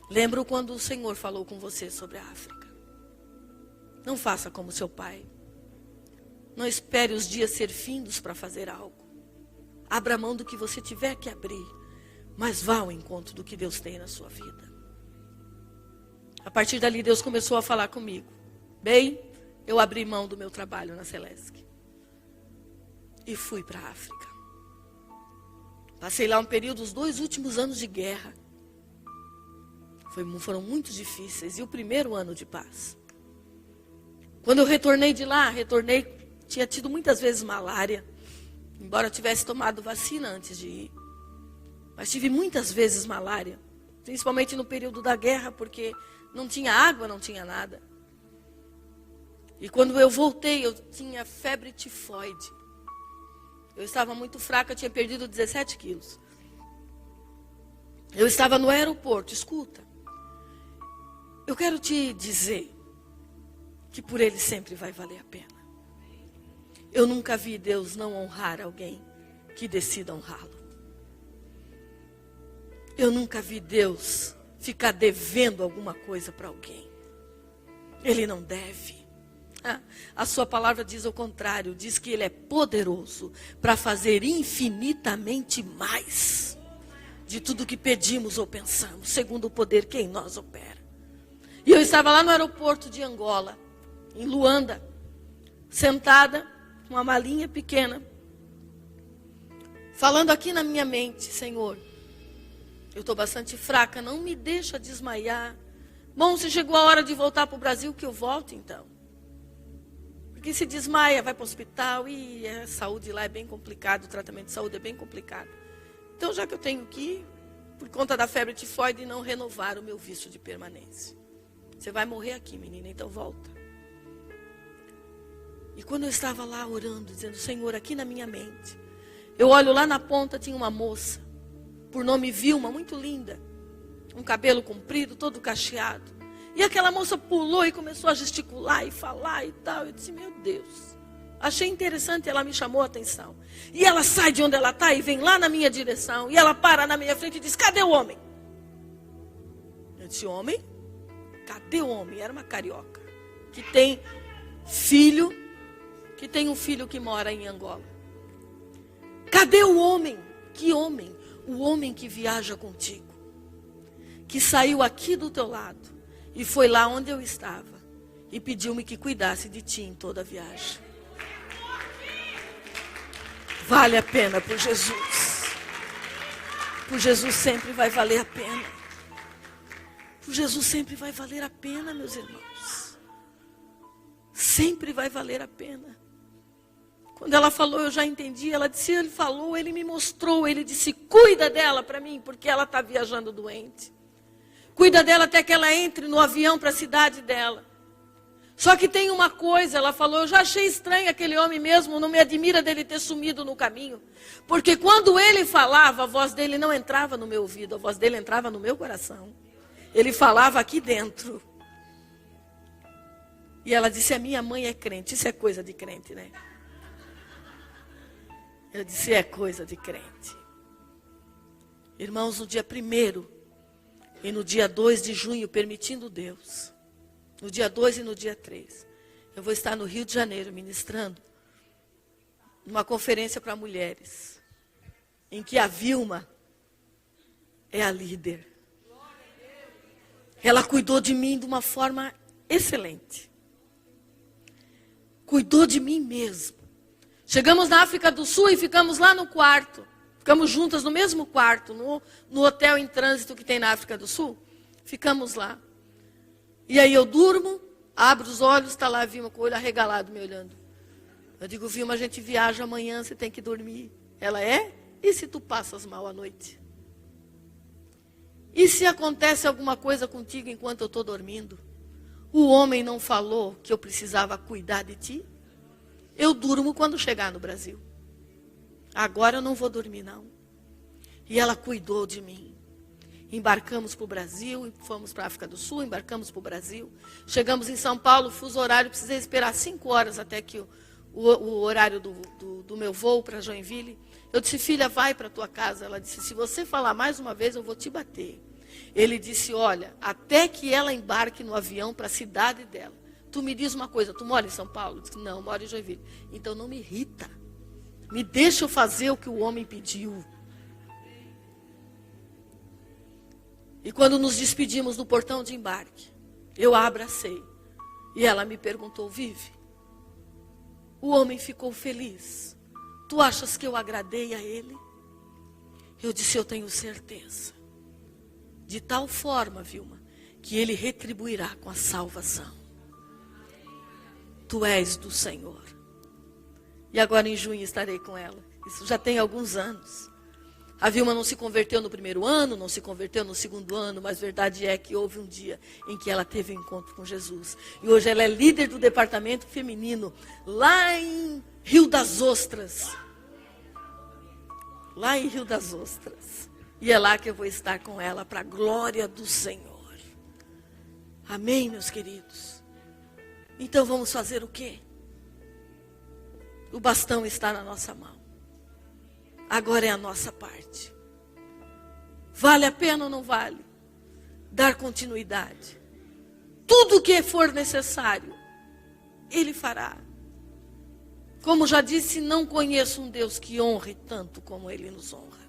lembro quando o Senhor falou com você sobre a África. Não faça como seu pai. Não espere os dias ser findos para fazer algo. Abra mão do que você tiver que abrir, mas vá ao encontro do que Deus tem na sua vida. A partir dali, Deus começou a falar comigo. Bem, eu abri mão do meu trabalho na Celesc. E fui para a África. Passei lá um período, os 2 últimos anos de guerra. Foram muito difíceis. E o primeiro ano de paz. Quando eu retornei de lá, tinha tido muitas vezes malária. Embora eu tivesse tomado vacina antes de ir. Mas tive muitas vezes malária. Principalmente no período da guerra, porque não tinha água, não tinha nada. E quando eu voltei, eu tinha febre tifoide. Eu estava muito fraca, tinha perdido 17 quilos. Eu estava no aeroporto, escuta. Eu quero te dizer que por Ele sempre vai valer a pena. Eu nunca vi Deus não honrar alguém que decida honrá-lo. Eu nunca vi Deus ficar devendo alguma coisa para alguém. Ele não deve. A sua palavra diz o contrário, diz que Ele é poderoso para fazer infinitamente mais de tudo que pedimos ou pensamos, segundo o poder que em nós opera. E eu estava lá no aeroporto de Angola, em Luanda, sentada, com uma malinha pequena, falando aqui na minha mente, Senhor, eu estou bastante fraca, não me deixa desmaiar. Bom, se chegou a hora de voltar para o Brasil, que eu volte então. Porque se desmaia, vai para o hospital e a saúde lá é bem complicado, o tratamento de saúde é bem complicado. Então, já que eu tenho que ir, por conta da febre tifoide, não renovar o meu visto de permanência. Você vai morrer aqui, menina, então volta. E quando eu estava lá orando, dizendo, Senhor, aqui na minha mente, eu olho lá na ponta, tinha uma moça, por nome Vilma, muito linda, um cabelo comprido, todo cacheado. E aquela moça pulou e começou a gesticular e falar e tal. Eu disse, meu Deus. Achei interessante, ela me chamou a atenção. E ela sai de onde ela está e vem lá na minha direção. E ela para na minha frente e diz, cadê o homem? Eu disse, homem? Cadê o homem? Era uma carioca. Que tem um filho que mora em Angola. Cadê o homem? Que homem? O homem que viaja contigo. Que saiu aqui do teu lado. E foi lá onde eu estava. E pediu-me que cuidasse de ti em toda a viagem. Vale a pena por Jesus. Por Jesus sempre vai valer a pena. Por Jesus sempre vai valer a pena, meus irmãos. Sempre vai valer a pena. Quando ela falou, eu já entendi. Ela disse, ele falou, ele me mostrou. Ele disse, cuida dela para mim, porque ela está viajando doente. Cuida dela até que ela entre no avião para a cidade dela. Só que tem uma coisa, ela falou, eu já achei estranho aquele homem mesmo, não me admira dele ter sumido no caminho. Porque quando ele falava, a voz dele não entrava no meu ouvido, a voz dele entrava no meu coração. Ele falava aqui dentro. E ela disse, a minha mãe é crente, isso é coisa de crente, né? Eu disse, é coisa de crente. Irmãos, no dia 1º e no dia 2 de junho, permitindo Deus, no dia 2 e no dia 3, eu vou estar no Rio de Janeiro ministrando numa conferência para mulheres, em que a Vilma é a líder. Ela cuidou de mim de uma forma excelente. Cuidou de mim mesmo. Chegamos na África do Sul e ficamos lá no quarto. Ficamos juntas no mesmo quarto, no hotel em trânsito que tem na África do Sul. Ficamos lá. E aí eu durmo, abro os olhos, está lá a Vilma com o olho arregalado me olhando. Eu digo, Vilma, a gente viaja amanhã, você tem que dormir. Ela é? E se tu passas mal à noite? E se acontece alguma coisa contigo enquanto eu estou dormindo? O homem não falou que eu precisava cuidar de ti? Eu durmo quando chegar no Brasil. Agora eu não vou dormir, não. E ela cuidou de mim. Embarcamos para o Brasil, fomos para a África do Sul, embarcamos para o Brasil. Chegamos em São Paulo, fuso horário, precisei esperar 5 horas até que o horário do meu voo para Joinville. Eu disse, filha, vai para a tua casa. Ela disse, se você falar mais uma vez, eu vou te bater. Ele disse, olha, até que ela embarque no avião para a cidade dela. Tu me diz uma coisa, tu mora em São Paulo? Eu disse, não, moro em Joinville. Então não me irrita. Me deixa eu fazer o que o homem pediu. E quando nos despedimos no portão de embarque, eu a abracei. E ela me perguntou, Vive, o homem ficou feliz. Tu achas que eu agradei a ele? Eu disse, eu tenho certeza. De tal forma, Vilma, que ele retribuirá com a salvação. Tu és do Senhor. E agora em junho estarei com ela. Isso já tem alguns anos. A Vilma não se converteu no 1º ano, não se converteu no 2º ano, mas verdade é que houve um dia em que ela teve um encontro com Jesus. E hoje ela é líder do departamento feminino, lá em Rio das Ostras. Lá em Rio das Ostras. E é lá que eu vou estar com ela, para a glória do Senhor. Amém, meus queridos? Então vamos fazer o quê? O bastão está na nossa mão. Agora é a nossa parte. Vale a pena ou não vale? Dar continuidade. Tudo o que for necessário, Ele fará. Como já disse, não conheço um Deus que honre tanto como Ele nos honra.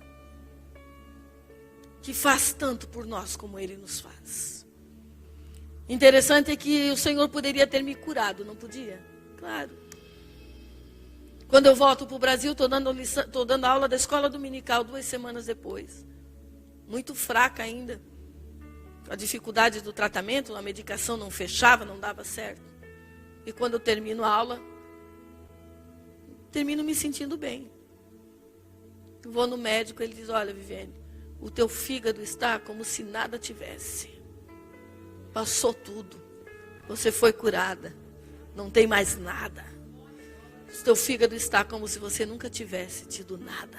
Que faz tanto por nós como Ele nos faz. Interessante é que o Senhor poderia ter me curado, não podia? Claro. Quando eu volto para o Brasil, estou dando aula da escola dominical 2 semanas depois. Muito fraca ainda. A dificuldade do tratamento, a medicação não fechava, não dava certo. E quando eu termino a aula, termino me sentindo bem. Eu vou no médico, ele diz, olha, Viviane, o teu fígado está como se nada tivesse. Passou tudo. Você foi curada. Não tem mais nada. O teu fígado está como se você nunca tivesse tido nada.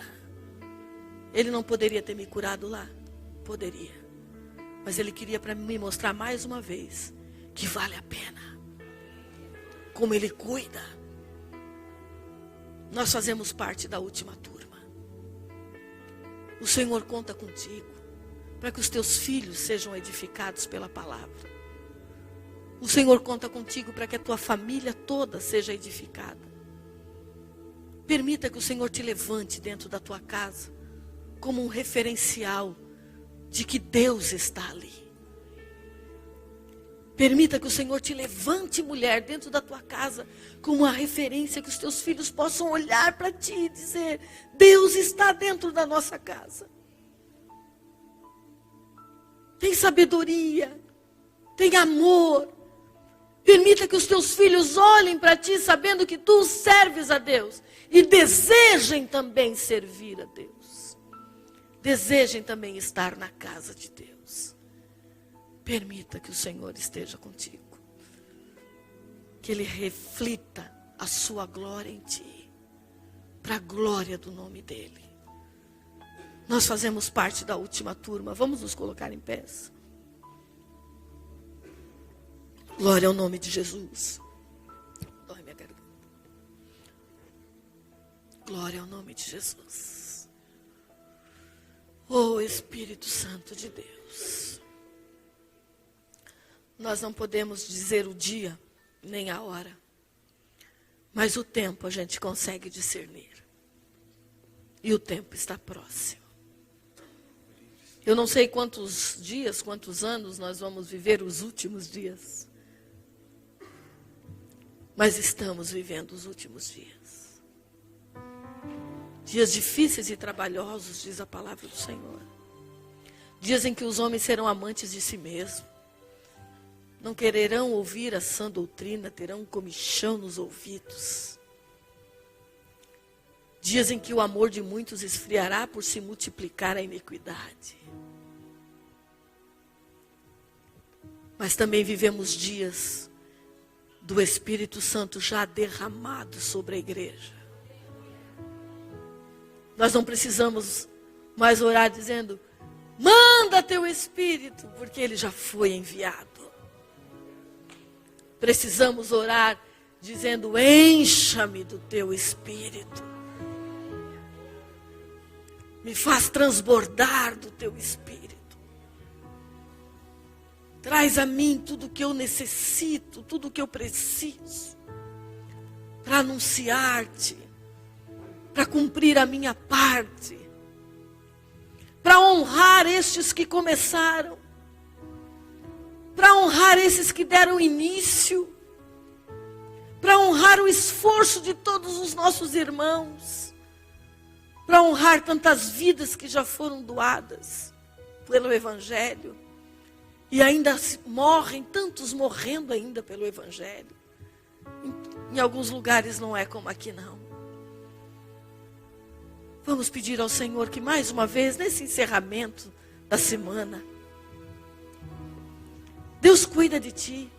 Ele não poderia ter me curado lá? Poderia. Mas ele queria para me mostrar mais uma vez que vale a pena. Como ele cuida. Nós fazemos parte da última turma. O Senhor conta contigo para que os teus filhos sejam edificados pela palavra. O Senhor conta contigo para que a tua família toda seja edificada. Permita que o Senhor te levante dentro da tua casa como um referencial de que Deus está ali. Permita que o Senhor te levante, mulher, dentro da tua casa como uma referência que os teus filhos possam olhar para ti e dizer: Deus está dentro da nossa casa. Tem sabedoria, tem amor. Permita que os teus filhos olhem para ti sabendo que tu serves a Deus e desejem também servir a Deus. Desejem também estar na casa de Deus. Permita que o Senhor esteja contigo. Que Ele reflita a sua glória em ti. Para a glória do nome dEle. Nós fazemos parte da última turma. Vamos nos colocar em pé. Glória ao nome de Jesus. Dói minha garganta. Glória ao nome de Jesus. Oh Espírito Santo de Deus. Nós não podemos dizer o dia, nem a hora. Mas o tempo a gente consegue discernir. E o tempo está próximo. Eu não sei quantos dias, quantos anos nós vamos viver os últimos dias. Mas estamos vivendo os últimos dias. Dias difíceis e trabalhosos, diz a palavra do Senhor. Dias em que os homens serão amantes de si mesmos. Não quererão ouvir a sã doutrina, terão um comichão nos ouvidos. Dias em que o amor de muitos esfriará por se multiplicar a iniquidade. Mas também vivemos dias do Espírito Santo já derramado sobre a igreja. Nós não precisamos mais orar dizendo: manda teu Espírito, porque ele já foi enviado. Precisamos orar dizendo: encha-me do teu Espírito. Me faz transbordar do teu Espírito. Traz a mim tudo o que eu necessito, tudo o que eu preciso, para anunciar-te, para cumprir a minha parte, para honrar estes que começaram, para honrar esses que deram início, para honrar o esforço de todos os nossos irmãos, para honrar tantas vidas que já foram doadas pelo Evangelho. E ainda morrem, tantos morrendo ainda pelo Evangelho. Em alguns lugares não é como aqui não. Vamos pedir ao Senhor que mais uma vez, nesse encerramento da semana, Deus cuida de ti.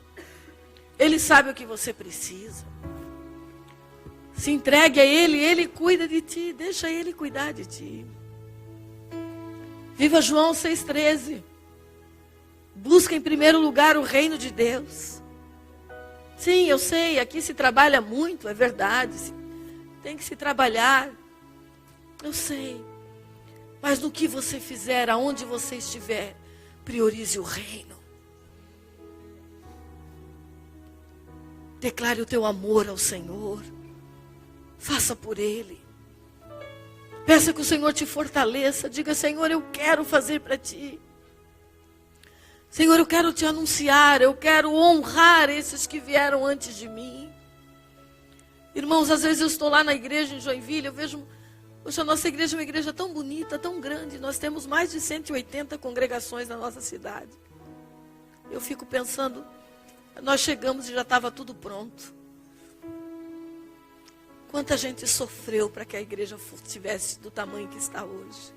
Ele sabe o que você precisa. Se entregue a Ele, Ele cuida de ti. Deixa Ele cuidar de ti. Viva João 6,13. Busca em primeiro lugar o reino de Deus. Sim, eu sei, aqui se trabalha muito, é verdade. Tem que se trabalhar. Eu sei. Mas no que você fizer, aonde você estiver, priorize o reino. Declare o teu amor ao Senhor. Faça por Ele. Peça que o Senhor te fortaleça. Diga: Senhor, eu quero fazer para ti. Senhor, eu quero te anunciar, eu quero honrar esses que vieram antes de mim. Irmãos, às vezes eu estou lá na igreja em Joinville, eu vejo, poxa, a nossa igreja é uma igreja tão bonita, tão grande, nós temos mais de 180 congregações na nossa cidade. Eu fico pensando, nós chegamos e já estava tudo pronto. Quanta gente sofreu para que a igreja estivesse do tamanho que está hoje.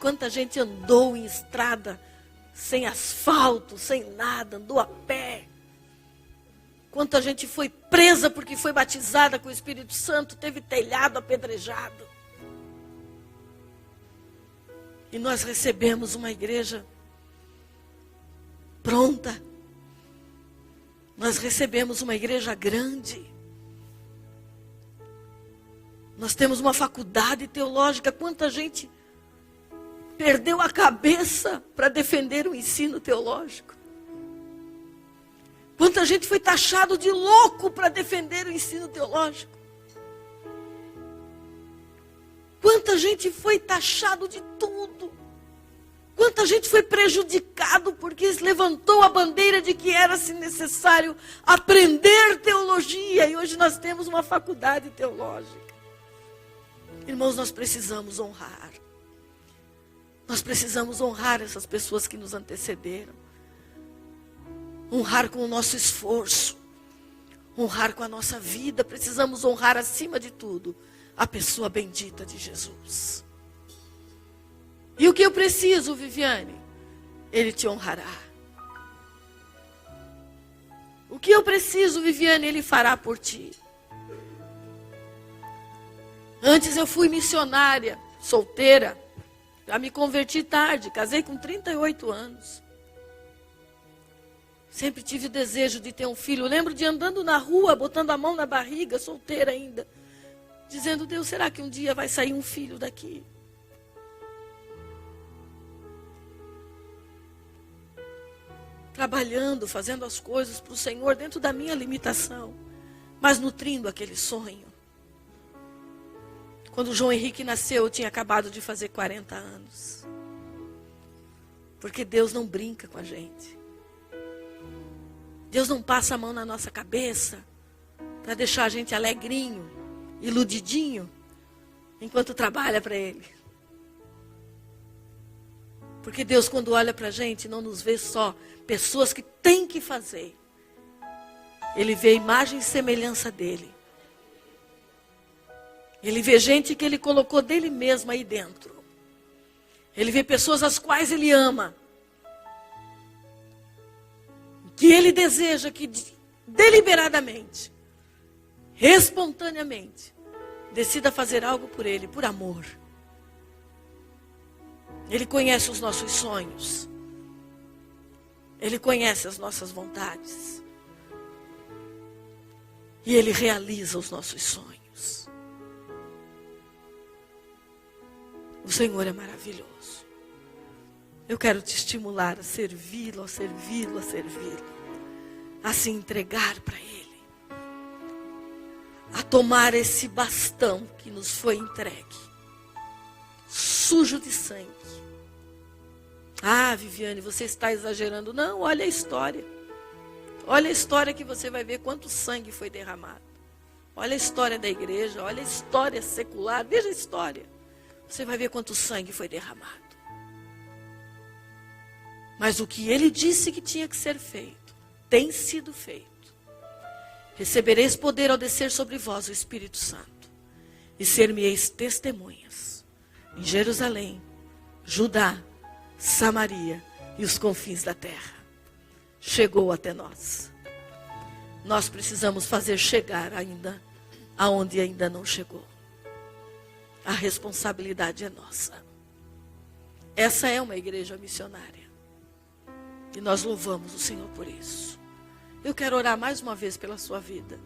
Quanta gente andou em estrada sem asfalto, sem nada, andou a pé. Quanta gente foi presa porque foi batizada com o Espírito Santo, teve telhado apedrejado. E nós recebemos uma igreja pronta. Nós recebemos uma igreja grande. Nós temos uma faculdade teológica. Quanta gente perdeu a cabeça para defender o ensino teológico. Quanta gente foi taxado de louco para defender o ensino teológico. Quanta gente foi taxado de tudo. Quanta gente foi prejudicado porque levantou a bandeira de que era-se necessário aprender teologia. E hoje nós temos uma faculdade teológica. Irmãos, nós precisamos honrar. Nós precisamos honrar essas pessoas que nos antecederam. Honrar com o nosso esforço. Honrar com a nossa vida. Precisamos honrar acima de tudo a pessoa bendita de Jesus. E o que eu preciso, Viviane? Ele te honrará. O que eu preciso, Viviane? Ele fará por ti. Antes eu fui missionária, solteira. Já me converti tarde, casei com 38 anos. Sempre tive o desejo de ter um filho. Eu lembro de andando na rua, botando a mão na barriga, solteira ainda. Dizendo, Deus, será que um dia vai sair um filho daqui? Trabalhando, fazendo as coisas para o Senhor dentro da minha limitação. Mas nutrindo aquele sonho. Quando o João Henrique nasceu, eu tinha acabado de fazer 40 anos. Porque Deus não brinca com a gente. Deus não passa a mão na nossa cabeça para deixar a gente alegrinho, iludidinho, enquanto trabalha para Ele. Porque Deus, quando olha para a gente, não nos vê só pessoas que têm que fazer. Ele vê a imagem e semelhança dEle. Ele vê gente que Ele colocou dEle mesmo aí dentro. Ele vê pessoas as quais Ele ama. Que Ele deseja que deliberadamente, espontaneamente, decida fazer algo por Ele, por amor. Ele conhece os nossos sonhos. Ele conhece as nossas vontades. E Ele realiza os nossos sonhos. O Senhor é maravilhoso. Eu quero te estimular a servi-lo, a servi-lo, a servi-lo. A se entregar para Ele. A tomar esse bastão que nos foi entregue. Sujo de sangue. Ah, Viviane, você está exagerando. Não, olha a história. Olha a história que você vai ver quanto sangue foi derramado. Olha a história da igreja, olha a história secular. Veja a história. Você vai ver quanto sangue foi derramado. Mas o que Ele disse que tinha que ser feito, tem sido feito. Recebereis poder ao descer sobre vós o Espírito Santo. E ser-me-eis testemunhas. Em Jerusalém, Judá, Samaria e os confins da terra. Chegou até nós. Nós precisamos fazer chegar ainda aonde ainda não chegou. A responsabilidade é nossa. Essa é uma igreja missionária. E nós louvamos o Senhor por isso. Eu quero orar mais uma vez pela sua vida.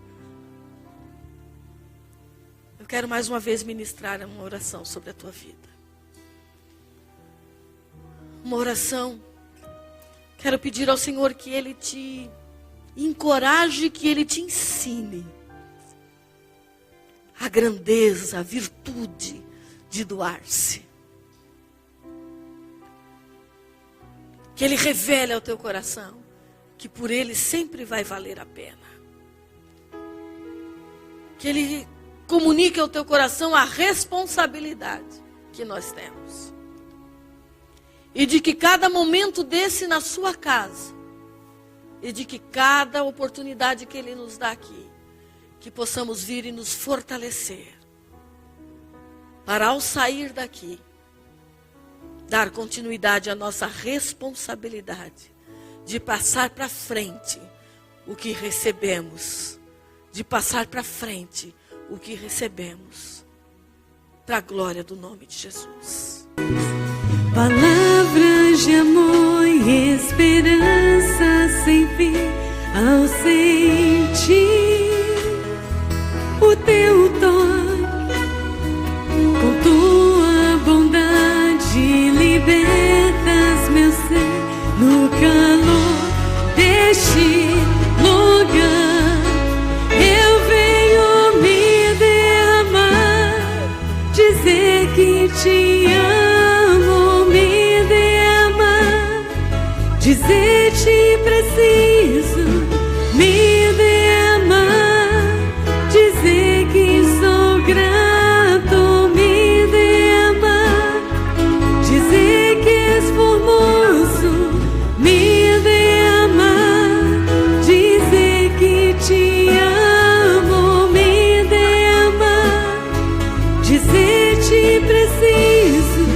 Eu quero mais uma vez ministrar uma oração sobre a tua vida. Uma oração. Quero pedir ao Senhor que Ele te encoraje, que Ele te ensine a grandeza, a virtude de doar-se. Que Ele revele ao teu coração que por Ele sempre vai valer a pena. Que Ele comunique ao teu coração a responsabilidade que nós temos. E de que cada momento desse na sua casa, e de que cada oportunidade que Ele nos dá aqui, que possamos vir e nos fortalecer, para ao sair daqui, dar continuidade à nossa responsabilidade de passar para frente o que recebemos, de passar para frente o que recebemos, para a glória do nome de Jesus. Palavras de amor e esperança sem fim ao sentir o teu toque, com tua bondade libertas meu ser no calor deste lugar. Eu venho me derramar, dizer que te amo, me derramar, dizer te preciso, me derramar, dizer que sou grato, me derramar, dizer que és formoso, me derramar, dizer que te amo, me derramar, dizer te preciso,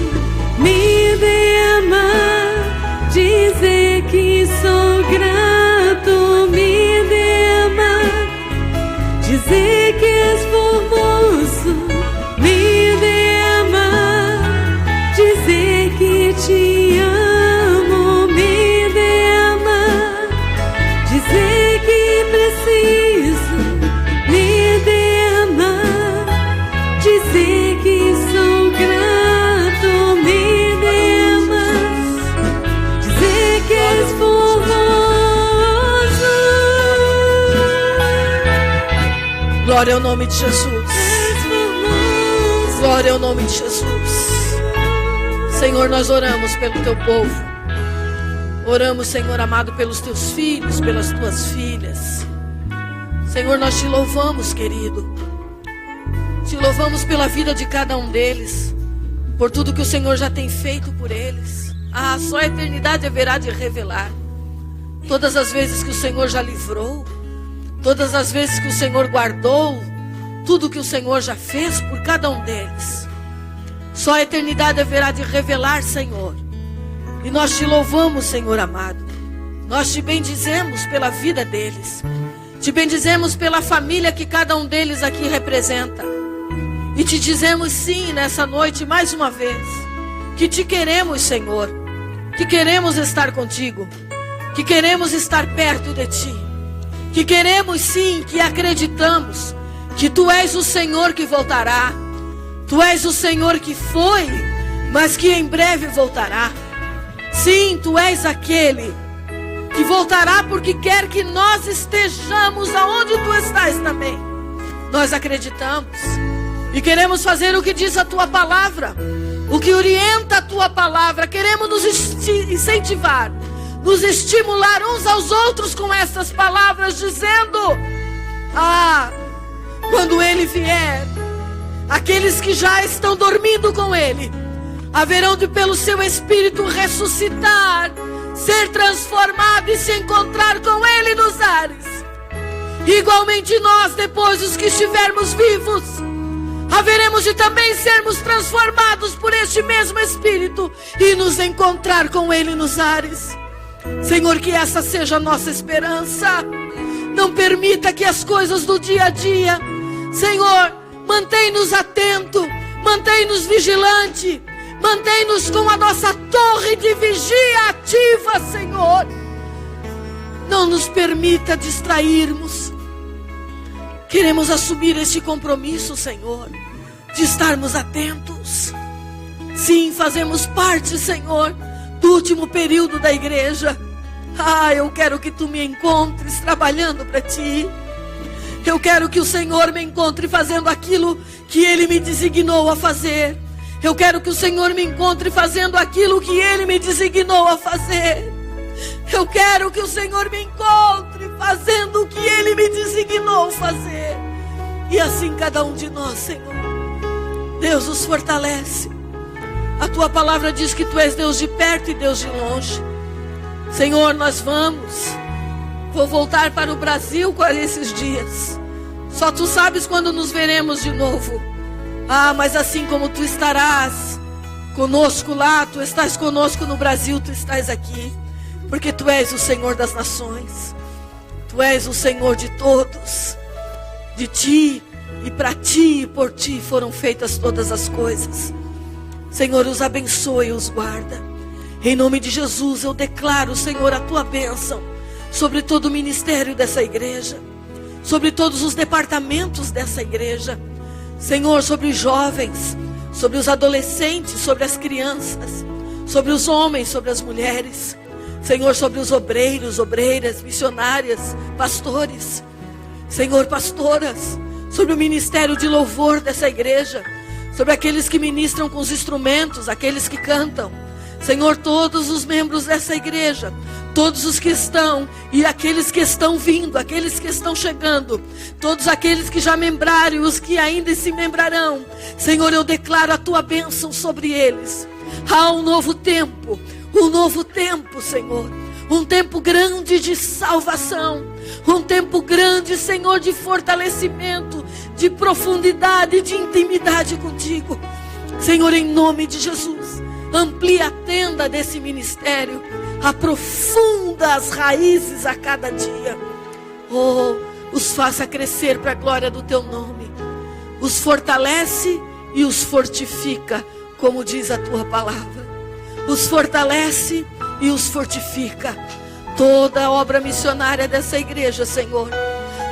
me derramar, dizer que sou grato, me derramar, dizer que és formoso, me derramar, dizer que te amo, me derramar, dizer que preciso, me derramar, dizer que sou grato, me derramar, dizer que és formoso. Glória ao nome de Jesus. Glória ao nome de Jesus. Senhor, nós oramos pelo teu povo. Oramos, Senhor amado, pelos teus filhos, pelas tuas filhas. Senhor, nós te louvamos, querido. Te louvamos pela vida de cada um deles, por tudo que o Senhor já tem feito por eles. Ah, só a eternidade haverá de revelar todas as vezes que o Senhor já livrou, todas as vezes que o Senhor guardou, tudo que o Senhor já fez por cada um deles. Só a eternidade haverá de revelar, Senhor. E nós te louvamos, Senhor amado. Nós te bendizemos pela vida deles. Te bendizemos pela família que cada um deles aqui representa. E te dizemos sim nessa noite mais uma vez, que te queremos, Senhor. Que queremos estar contigo. Que queremos estar perto de ti. Que queremos sim, que acreditamos que tu és o Senhor que voltará. Tu és o Senhor que foi, mas que em breve voltará. Sim, tu és aquele que voltará porque quer que nós estejamos aonde tu estás também. Nós acreditamos e queremos fazer o que diz a tua palavra, o que orienta a tua palavra. Queremos nos incentivar, nos estimular uns aos outros com essas palavras, dizendo: ah, quando ele vier, aqueles que já estão dormindo com ele haverão de pelo seu Espírito ressuscitar, ser transformado e se encontrar com ele nos ares. Igualmente nós, depois os que estivermos vivos, haveremos de também sermos transformados por este mesmo Espírito e nos encontrar com ele nos ares. Senhor, que essa seja a nossa esperança. Não permita que as coisas do dia a dia, Senhor, mantém-nos atentos, mantém-nos vigilante, mantém-nos com a nossa torre de vigia ativa, Senhor. Não nos permita distrairmos. Queremos assumir este compromisso, Senhor, de estarmos atentos. Sim, fazemos parte, Senhor, do último período da igreja. Ah, eu quero que tu me encontres trabalhando para ti. Eu quero que o Senhor me encontre fazendo aquilo que Ele me designou a fazer. Eu quero que o Senhor me encontre fazendo aquilo que Ele me designou a fazer. Eu quero que o Senhor me encontre fazendo o que Ele me designou a fazer. E assim cada um de nós, Senhor. Deus nos fortalece. A tua palavra diz que tu és Deus de perto e Deus de longe. Senhor, nós vou voltar para o Brasil com esses dias. Só tu sabes quando nos veremos de novo. Ah, mas assim como tu estarás conosco lá, tu estás conosco no Brasil, tu estás aqui. Porque tu és o Senhor das nações. Tu Tu és o Senhor de todos. De Ti e para Ti e por Ti foram feitas todas as coisas. Senhor, os abençoe e os guarda. Em nome de Jesus eu declaro, Senhor, a Tua bênção sobre todo o ministério dessa igreja, sobre todos os departamentos dessa igreja. Senhor, sobre os jovens, sobre os adolescentes, sobre as crianças, sobre os homens, sobre as mulheres. Senhor, sobre os obreiros, obreiras, missionárias, pastores. Senhor, pastoras, sobre o ministério de louvor dessa igreja, sobre aqueles que ministram com os instrumentos, aqueles que cantam. Senhor, todos os membros dessa igreja, todos os que estão e aqueles que estão vindo, aqueles que estão chegando, todos aqueles que já membraram e os que ainda se membrarão. Senhor, eu declaro a Tua bênção sobre eles. Há um novo tempo, Senhor. Um tempo grande de salvação. Um tempo grande, Senhor, de fortalecimento, de profundidade, de intimidade contigo. Senhor, em nome de Jesus, amplia a tenda desse ministério. Aprofunda as raízes a cada dia. Oh, os faça crescer para a glória do Teu nome. Os fortalece e os fortifica, como diz a Tua palavra. Os fortalece e os fortifica. Toda a obra missionária dessa igreja, Senhor,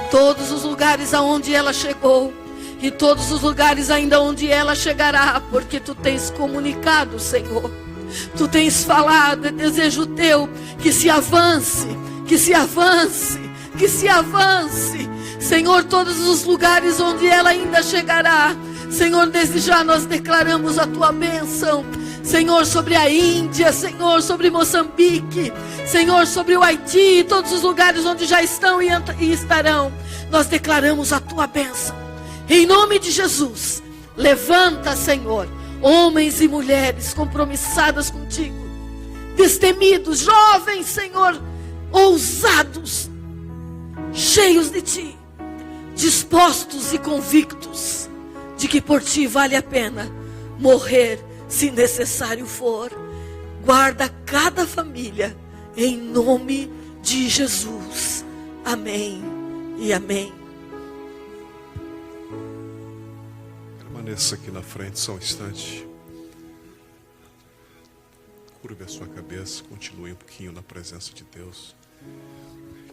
todos os lugares aonde ela chegou e todos os lugares ainda onde ela chegará, porque Tu tens comunicado, Senhor. Tu tens falado, é desejo Teu que se avance, que se avance, que se avance. Senhor, todos os lugares onde ela ainda chegará, Senhor, desde já nós declaramos a Tua bênção. Senhor, sobre a Índia, Senhor, sobre Moçambique, Senhor, sobre o Haiti, todos os lugares onde já estão e estarão, nós declaramos a Tua bênção. Em nome de Jesus, levanta, Senhor, homens e mulheres compromissadas contigo, destemidos, jovens, Senhor, ousados, cheios de Ti, dispostos e convictos de que por Ti vale a pena morrer, se necessário for. Guarda cada família, em nome de Jesus. Amém e amém. Permaneça aqui na frente só um instante. Curve a sua cabeça, continue um pouquinho na presença de Deus.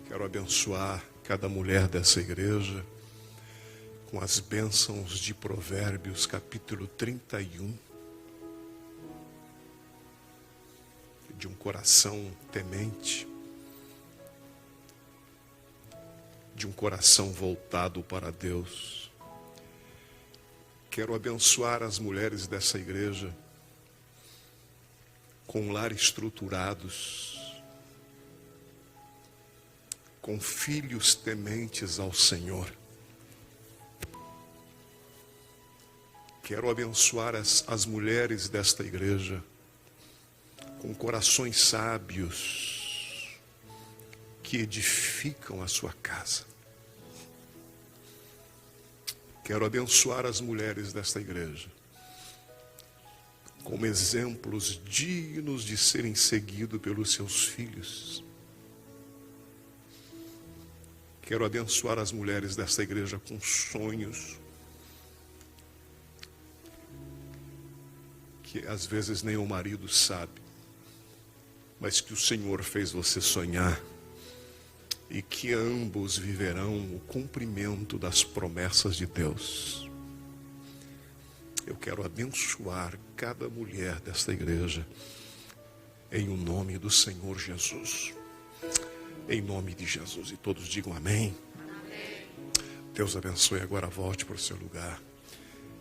Quero abençoar cada mulher dessa igreja com as bênçãos de Provérbios, capítulo 31. De um coração temente, de um coração voltado para Deus. Quero abençoar as mulheres dessa igreja com um lar estruturados, com filhos tementes ao Senhor. Quero abençoar as mulheres desta igreja com corações sábios que edificam a sua casa. Quero abençoar as mulheres desta igreja como exemplos dignos de serem seguidos pelos seus filhos. Quero abençoar as mulheres desta igreja com sonhos que às vezes nem o marido sabe, mas que o Senhor fez você sonhar, e que ambos viverão o cumprimento das promessas de Deus. Eu quero abençoar cada mulher desta igreja, em o nome do Senhor Jesus. Em nome de Jesus. E todos digam amém. Amém. Deus abençoe. Agora volte para o seu lugar,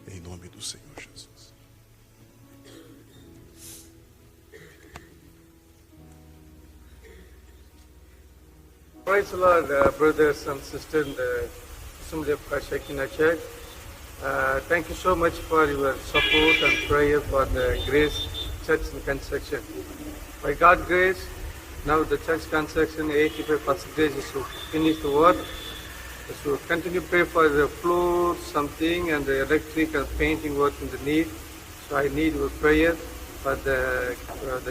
em nome do Senhor Jesus. Praise the Lord, brothers and sisters in the Assembly of God Shekinah Church. Thank you so much for your support and prayer for the Grace Church in construction. By God's grace, now the church construction 85% is to finish the work. So continue to pray for the floor, something, and the electric and painting work in the need. So I need your prayer for the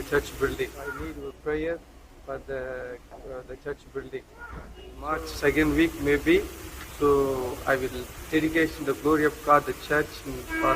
church building. I need your prayer for the church building. March second week maybe. So I will dedication the glory of God, the church, and for